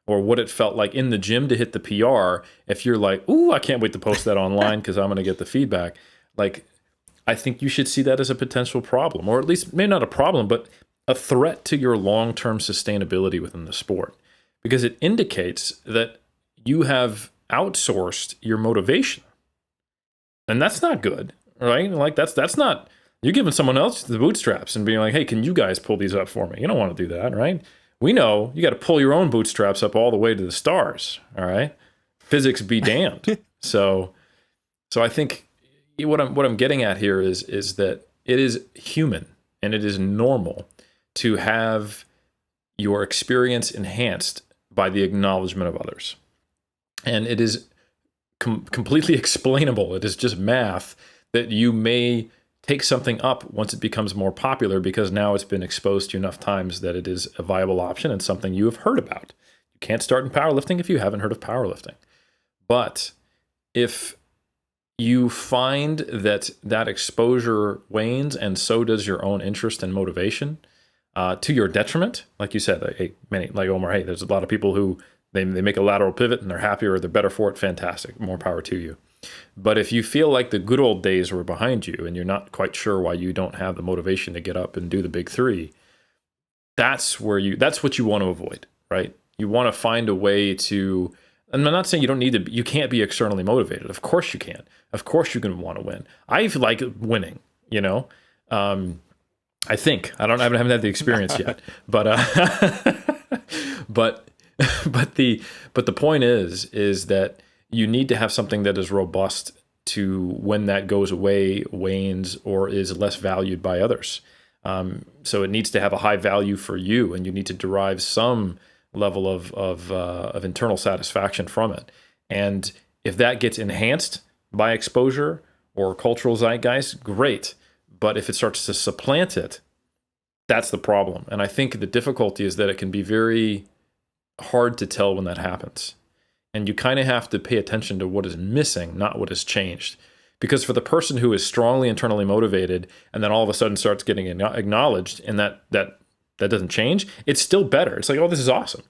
or what it felt like in the gym to hit the PR, if you're like, ooh, I can't wait to post that online because I'm going to get the feedback. I think you should see that as a potential problem, or at least maybe not a problem, but a threat to your long-term sustainability within the sport, because it indicates that you have outsourced your motivation, and that's not good, right? That's You're giving someone else the bootstraps and being like, hey, can you guys pull these up for me? You don't want to do that, right? We know you got to pull your own bootstraps up all the way to the stars, all right? Physics be damned. So I think what I'm getting at here is that it is human and it is normal to have your experience enhanced by the acknowledgement of others. And it is completely explainable. It is just math that you may take something up once it becomes more popular because now it's been exposed to you enough times that it is a viable option and something you have heard about. You can't start in powerlifting if you haven't heard of powerlifting. But if you find that that exposure wanes and so does your own interest and motivation to your detriment, like you said, like Omar, hey, there's a lot of people who they make a lateral pivot and they're happier or they're better for it. Fantastic. More power to you. But if you feel like the good old days were behind you and you're not quite sure why you don't have the motivation to get up and do the big three, that's what you want to avoid, right? You want to find a way to, and I'm not saying you can't be externally motivated. Of course you can. Of course you can want to win. I like winning, you know? I think. I haven't had the experience yet. But but the point is that you need to have something that is robust to when that goes away, wanes, or is less valued by others. So it needs to have a high value for you, and you need to derive some level of internal satisfaction from it. And if that gets enhanced by exposure or cultural zeitgeist, great. But if it starts to supplant it, that's the problem. And I think the difficulty is that it can be very hard to tell when that happens. And you kind of have to pay attention to what is missing, not what has changed. Because for the person who is strongly internally motivated and then all of a sudden starts getting acknowledged and that doesn't change, it's still better. It's like, oh, this is awesome.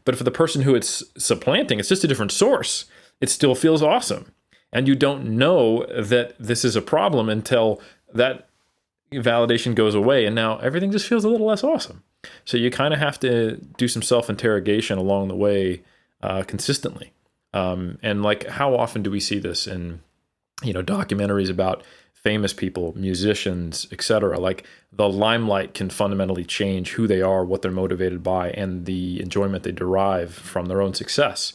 But for the person who it's supplanting, it's just a different source. It still feels awesome. And you don't know that this is a problem until that validation goes away. And now everything just feels a little less awesome. So you kind of have to do some self-interrogation along the way consistently. And like, how often do we see this in, documentaries about famous people, musicians, etc.? Like, the limelight can fundamentally change who they are, what they're motivated by, and the enjoyment they derive from their own success.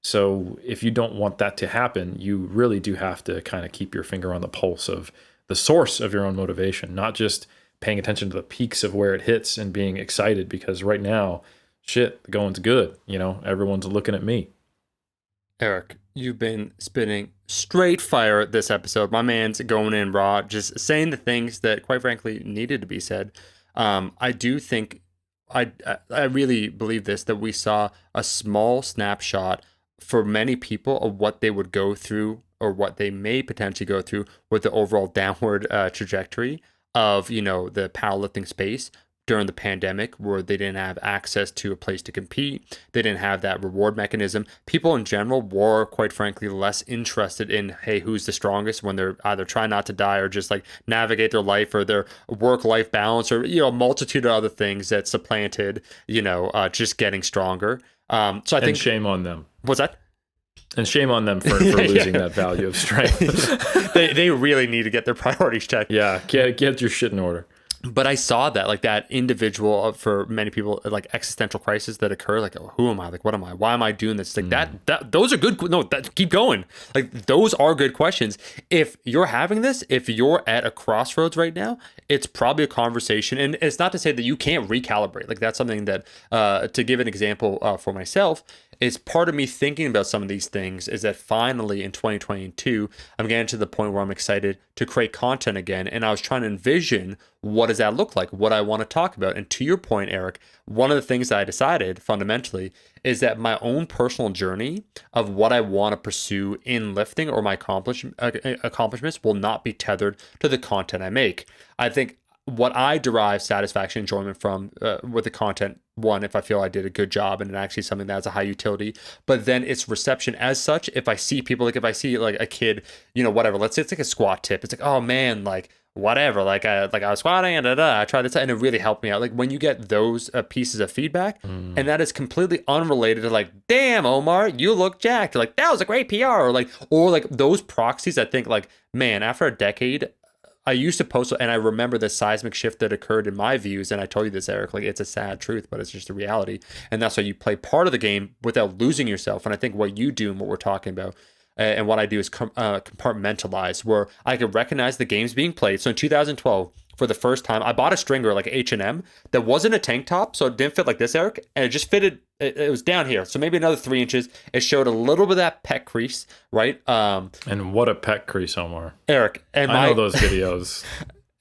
So if you don't want that to happen, you really do have to kind of keep your finger on the pulse of the source of your own motivation, not just paying attention to the peaks of where it hits and being excited because right now, shit, the going's good. Everyone's looking at me. Eric, you've been spitting straight fire this episode. My man's going in raw, just saying the things that, quite frankly, needed to be said. I do think, I really believe this, that we saw a small snapshot for many people of what they would go through or what they may potentially go through with the overall downward trajectory of, the powerlifting space during the pandemic, where they didn't have access to a place to compete. They didn't have that reward mechanism. People in general were, quite frankly, less interested in, hey, who's the strongest, when they're either trying not to die or just like navigate their life or their work-life balance or, a multitude of other things that supplanted, just getting stronger. So I think shame on them. What's that? And shame on them for losing that value of strength. They really need to get their priorities checked. Yeah, get your shit in order. But I saw that, like, that individual, for many people, like, existential crisis that occur, like, oh, who am I? Like, what am I? Why am I doing this? Like, those are good. No, keep going. Like, those are good questions. If you're having this, if you're at a crossroads right now, it's probably a conversation. And it's not to say that you can't recalibrate. Like, that's something that, to give an example for myself, is part of me thinking about some of these things is that finally in 2022, I'm getting to the point where I'm excited to create content again. And I was trying to envision, what does that look like? What I want to talk about. And to your point, Eric, one of the things that I decided fundamentally is that my own personal journey of what I want to pursue in lifting or my accomplishments will not be tethered to the content I make. I think what I derive satisfaction, enjoyment from with the content, one, if I feel I did a good job and it actually is something that has a high utility, but then its reception as such. If I see people, like if I see like a kid, whatever, let's say it's like a squat tip, it's like, oh man, like whatever, like I was squatting and I tried this and it really helped me out. Like when you get those pieces of feedback and that is completely unrelated to like, damn, Omar, you look jacked, like that was a great PR, or like those proxies, I think like, man, after a decade, I used to post, and I remember the seismic shift that occurred in my views. And I told you this, Eric, like it's a sad truth, but it's just a reality. And that's why you play part of the game without losing yourself. And I think what you do and what we're talking about and what I do is compartmentalize, where I could recognize the games being played. So in 2012, for the first time, I bought a stringer like H&M that wasn't a tank top, so it didn't fit like this, Eric, and it just fitted. It was down here, so maybe another 3 inches. It showed a little bit of that pec crease, right? And what a pec crease, Omar. Eric, and I know those videos.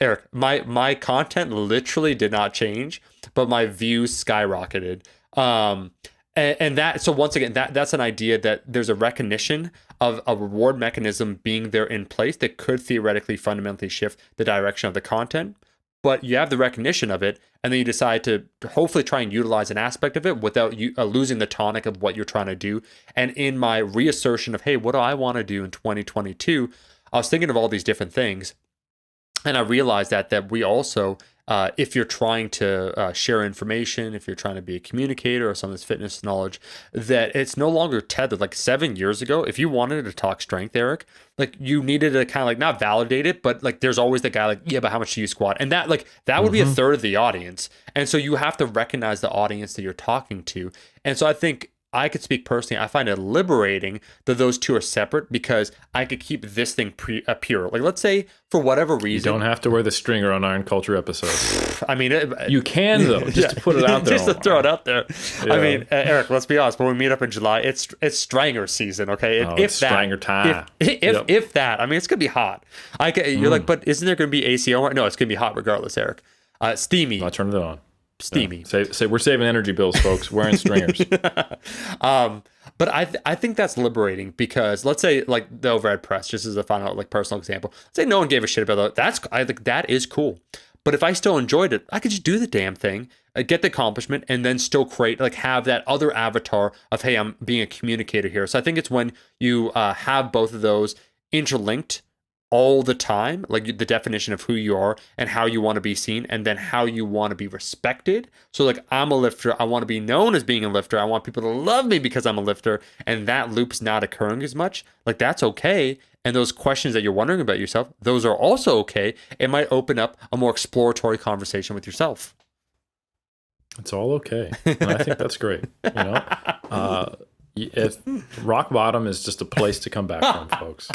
Eric, my content literally did not change, but my views skyrocketed. And that, so once again, that's an idea that there's a recognition of a reward mechanism being there in place that could theoretically fundamentally shift the direction of the content. But you have the recognition of it, and then you decide to hopefully try and utilize an aspect of it without you losing the tonic of what you're trying to do. And in my reassertion of, hey, what do I want to do in 2022? I was thinking of all these different things. And I realized that we also, if you're trying to share information, if you're trying to be a communicator or some of this fitness knowledge, that it's no longer tethered. Like 7 years ago, if you wanted to talk strength, Eric, like you needed to kind of like not validate it, but like there's always the guy like, yeah, but how much do you squat? And that like that would be a third of the audience. And so you have to recognize the audience that you're talking to. And so I think I could speak personally. I find it liberating that those two are separate because I could keep this thing pure. Like, let's say for whatever reason, you don't have to wear the stringer on Iron Culture episodes. I mean, you can though, just to put it out there. Just to throw it out there. Yeah. I mean, Eric, let's be honest. When we meet up in July, it's Stranger season. Okay, it's Stranger time. If that, I mean, it's gonna be hot. You're like, but isn't there gonna be ACO? No, it's gonna be hot regardless, Eric. Steamy. I'll turn it on. Steamy. Yeah. Say we're saving energy bills, folks. Wearing stringers. But I think that's liberating because let's say like the overhead press, just as a final like personal example. Let's say no one gave a shit about that. I think that is cool. But if I still enjoyed it, I could just do the damn thing, get the accomplishment, and then still create like have that other avatar of hey, I'm being a communicator here. So I think it's when you have both of those interlinked all the time, like the definition of who you are and how you want to be seen, and then how you want to be respected. So like I'm a lifter, I want to be known as being a lifter, I want people to love me because I'm a lifter, and that loop's not occurring as much. Like that's okay. And those questions that you're wondering about yourself, those are also okay. It might open up a more exploratory conversation with yourself. It's all okay. And I think that's great. You know, if rock bottom is just a place to come back from, folks.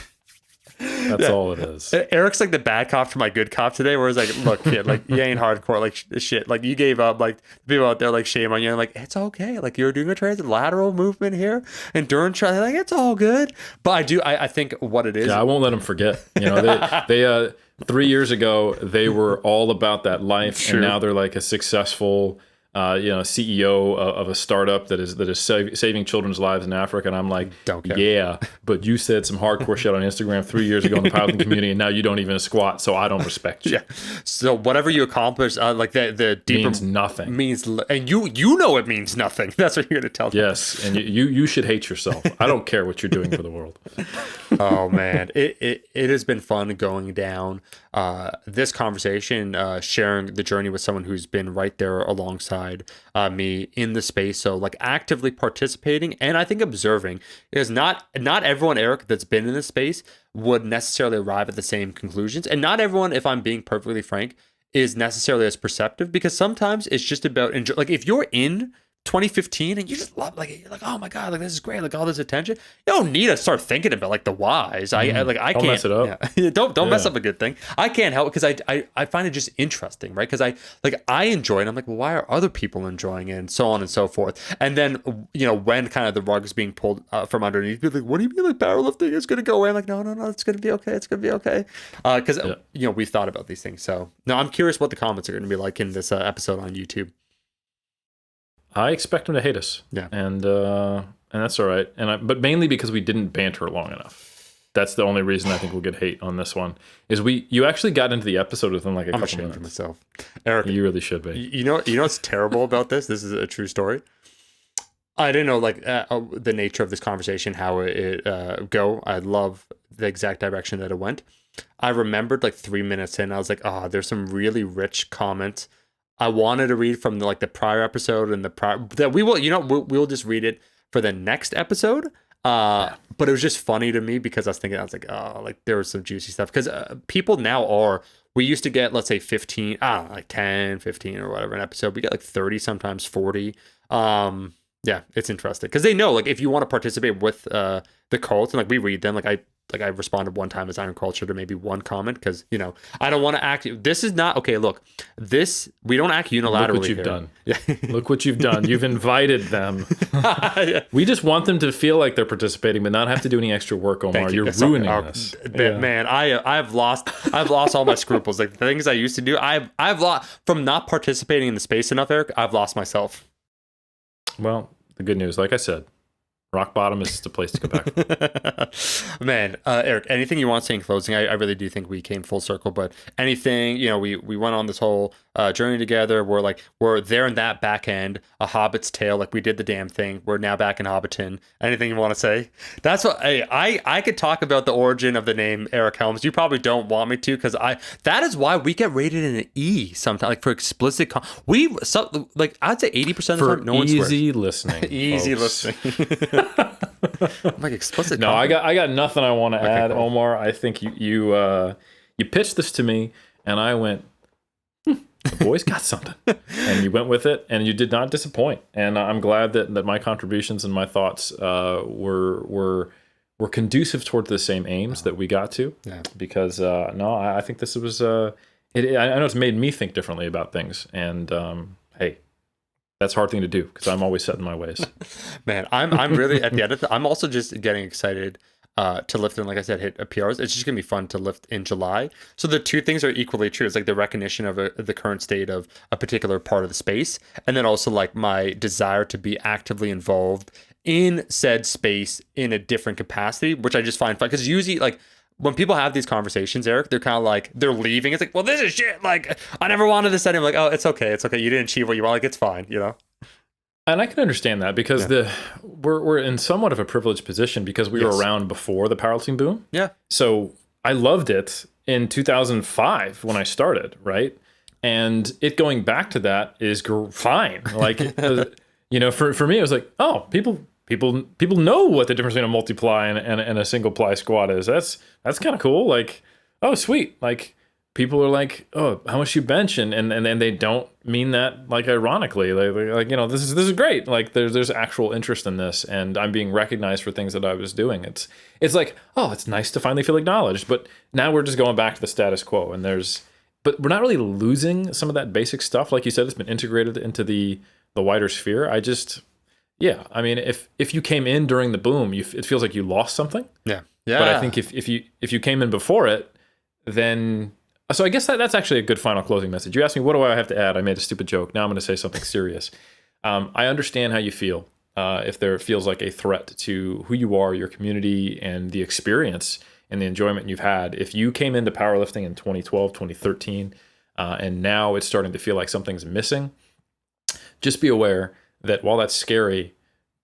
That's all it is. Eric's like the bad cop for my good cop today, where it's like, look, kid, like you ain't hardcore, like shit, like you gave up, like people out there like shame on you, and like it's okay, like you're doing a translateral movement here, endurance, like it's all good. But I think what it is. Yeah, I won't let them forget. You know, they 3 years ago they were all about that life, and now they're like a successful. CEO of a startup that is saving children's lives in Africa, and I'm like, don't care. Yeah, but you said some hardcore shit on Instagram 3 years ago in the powerlifting community, and now you don't even squat, so I don't respect you. Yeah. So whatever you accomplish, like the deeper means nothing. And you know it means nothing. That's what you're gonna tell them. Yes, and you should hate yourself. I don't care what you're doing for the world. Oh man, it has been fun going down this conversation, sharing the journey with someone who's been right there alongside me in the space. So like actively participating and I think observing is not everyone, Eric, that's been in this space would necessarily arrive at the same conclusions. And not everyone, if I'm being perfectly frank, is necessarily as perceptive, because sometimes it's just about like if you're in 2015 and you just love you're like, oh my god, like this is great, like all this attention, you don't need to start thinking about like the whys. I can't mess it up. Yeah. don't mess up a good thing. I can't help because I find it just interesting, right? Because I enjoy it. I'm like, well, why are other people enjoying it, and so on and so forth. And then when kind of the rug is being pulled from underneath, people are like, what do you mean like powerlifting is gonna go away? I'm like, no, it's gonna be okay. It's gonna be okay. Because we thought about these things. So no, I'm curious what the comments are gonna be like in this episode on YouTube. I expect them to hate us. Yeah. And that's all right. But mainly because we didn't banter long enough. That's the only reason I think we'll get hate on this one. Is you actually got into the episode within like a couple minutes. I'm ashamed of myself. Eric, you really should be. You know what's terrible about this? This is a true story. I didn't know the nature of this conversation, how it go. I love the exact direction that it went. I remembered like 3 minutes in, I was like, oh, there's some really rich comments I wanted to read from the prior episode and that we will just read it for the next episode. But it was just funny to me because I was like, oh, like there was some juicy stuff because people now are we used to get, let's say 15, I don't know, like 10, 15 or whatever an episode. We get like 30, sometimes 40. Yeah, it's interesting because they know, like, if you want to participate with the cult, and like we read them, like I responded one time as Iron Culture to maybe one comment because, you know, I don't want to act. This is not okay. Look, we don't act unilaterally. Look what you've here. done. Yeah. Look what you've done. You've invited them. Yeah. We just want them to feel like they're participating, but not have to do any extra work, Omar. Thank you. You're That's ruining okay. this. Man, I've lost all my scruples. Like the things I used to do, I've lost from not participating in the space enough, Eric. I've lost myself. Well, the good news, like I said, rock bottom is just a place to go back. Man, Eric, anything you want to say in closing? I really do think we came full circle, but anything, you know, we went on this whole journey together. We're there in that back end, a Hobbit's tale, like we did the damn thing. We're now back in Hobbiton. Anything you want to say? That's what I could talk about the origin of the name Eric Helms. You probably don't want me to, because that is why we get rated an E sometimes, like for explicit. Like I'd say 80% of the time, no one swears. Easy listening. Easy folks. listening. I'm like explicit. No, I got nothing I want to add, cool. Omar. I think you pitched this to me, and I went, the boy's got something, and you went with it, and you did not disappoint. And I'm glad that my contributions and my thoughts were conducive towards the same aims that we got to. Yeah. Because I think this was I know it's made me think differently about things, and hey. That's a hard thing to do because I'm always set in my ways. Man, I'm really at the end of I'm also just getting excited to lift, and like I said, hit a PRs. It's just gonna be fun to lift in July. So the two things are equally true. It's like the recognition of the current state of a particular part of the space, and then also like my desire to be actively involved in said space in a different capacity, which I just find fun because usually like. When people have these conversations, Eric, they're kind of like, they're leaving. It's like, well, this is shit. Like, I never wanted this. And I'm like, oh, it's okay. It's okay. You didn't achieve what you want. Like, it's fine, you know? And I can understand that because we're in somewhat of a privileged position because we were around before the powerlifting boom. Yeah. So I loved it in 2005 when I started, right? And it going back to that is fine. Like, you know, for me, it was like, oh, people know what the difference between a multiply and a single ply squat is. That's kind of cool. Like, oh, sweet. Like, people are like, oh, how much you bench, and they don't mean that like ironically. Like you know, this is great. Like, there's actual interest in this, and I'm being recognized for things that I was doing. It's like, oh, it's nice to finally feel acknowledged. But now we're just going back to the status quo, but we're not really losing some of that basic stuff. Like you said, it's been integrated into the wider sphere. Yeah, I mean, if you came in during the boom, it feels like you lost something. Yeah. But I think if you came in before it, then so I guess that's actually a good final closing message. You asked me what do I have to add. I made a stupid joke. Now I'm going to say something serious. I understand how you feel if there feels like a threat to who you are, your community, and the experience and the enjoyment you've had. If you came into powerlifting in 2012, 2013, and now it's starting to feel like something's missing, just be aware that while that's scary,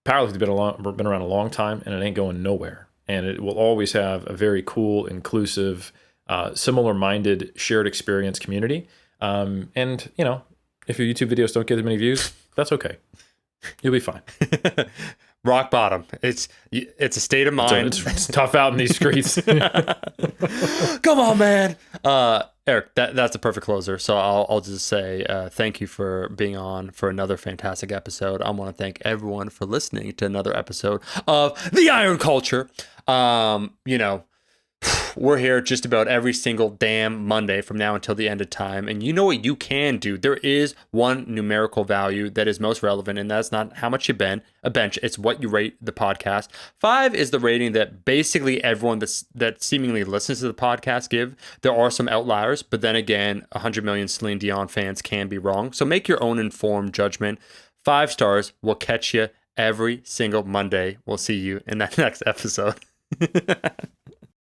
powerlifting's been around a long time, and it ain't going nowhere. And it will always have a very cool, inclusive, similar-minded, shared experience community. And, you know, if your YouTube videos don't get as many views, that's okay. You'll be fine. Rock bottom. It's a state of mind. It's tough out in these streets. Come on, man. Eric, that's a perfect closer. So I'll just say thank you for being on for another fantastic episode. I want to thank everyone for listening to another episode of The Iron Culture. You know, we're here just about every single damn Monday from now until the end of time. And you know what you can do? There is one numerical value that is most relevant, and that's not how much you bench. It's what you rate the podcast. 5 is the rating that basically everyone that seemingly listens to the podcast give. There are some outliers, but then again, 100 million Celine Dion fans can be wrong. So make your own informed judgment. 5 stars will catch you every single Monday. We'll see you in that next episode.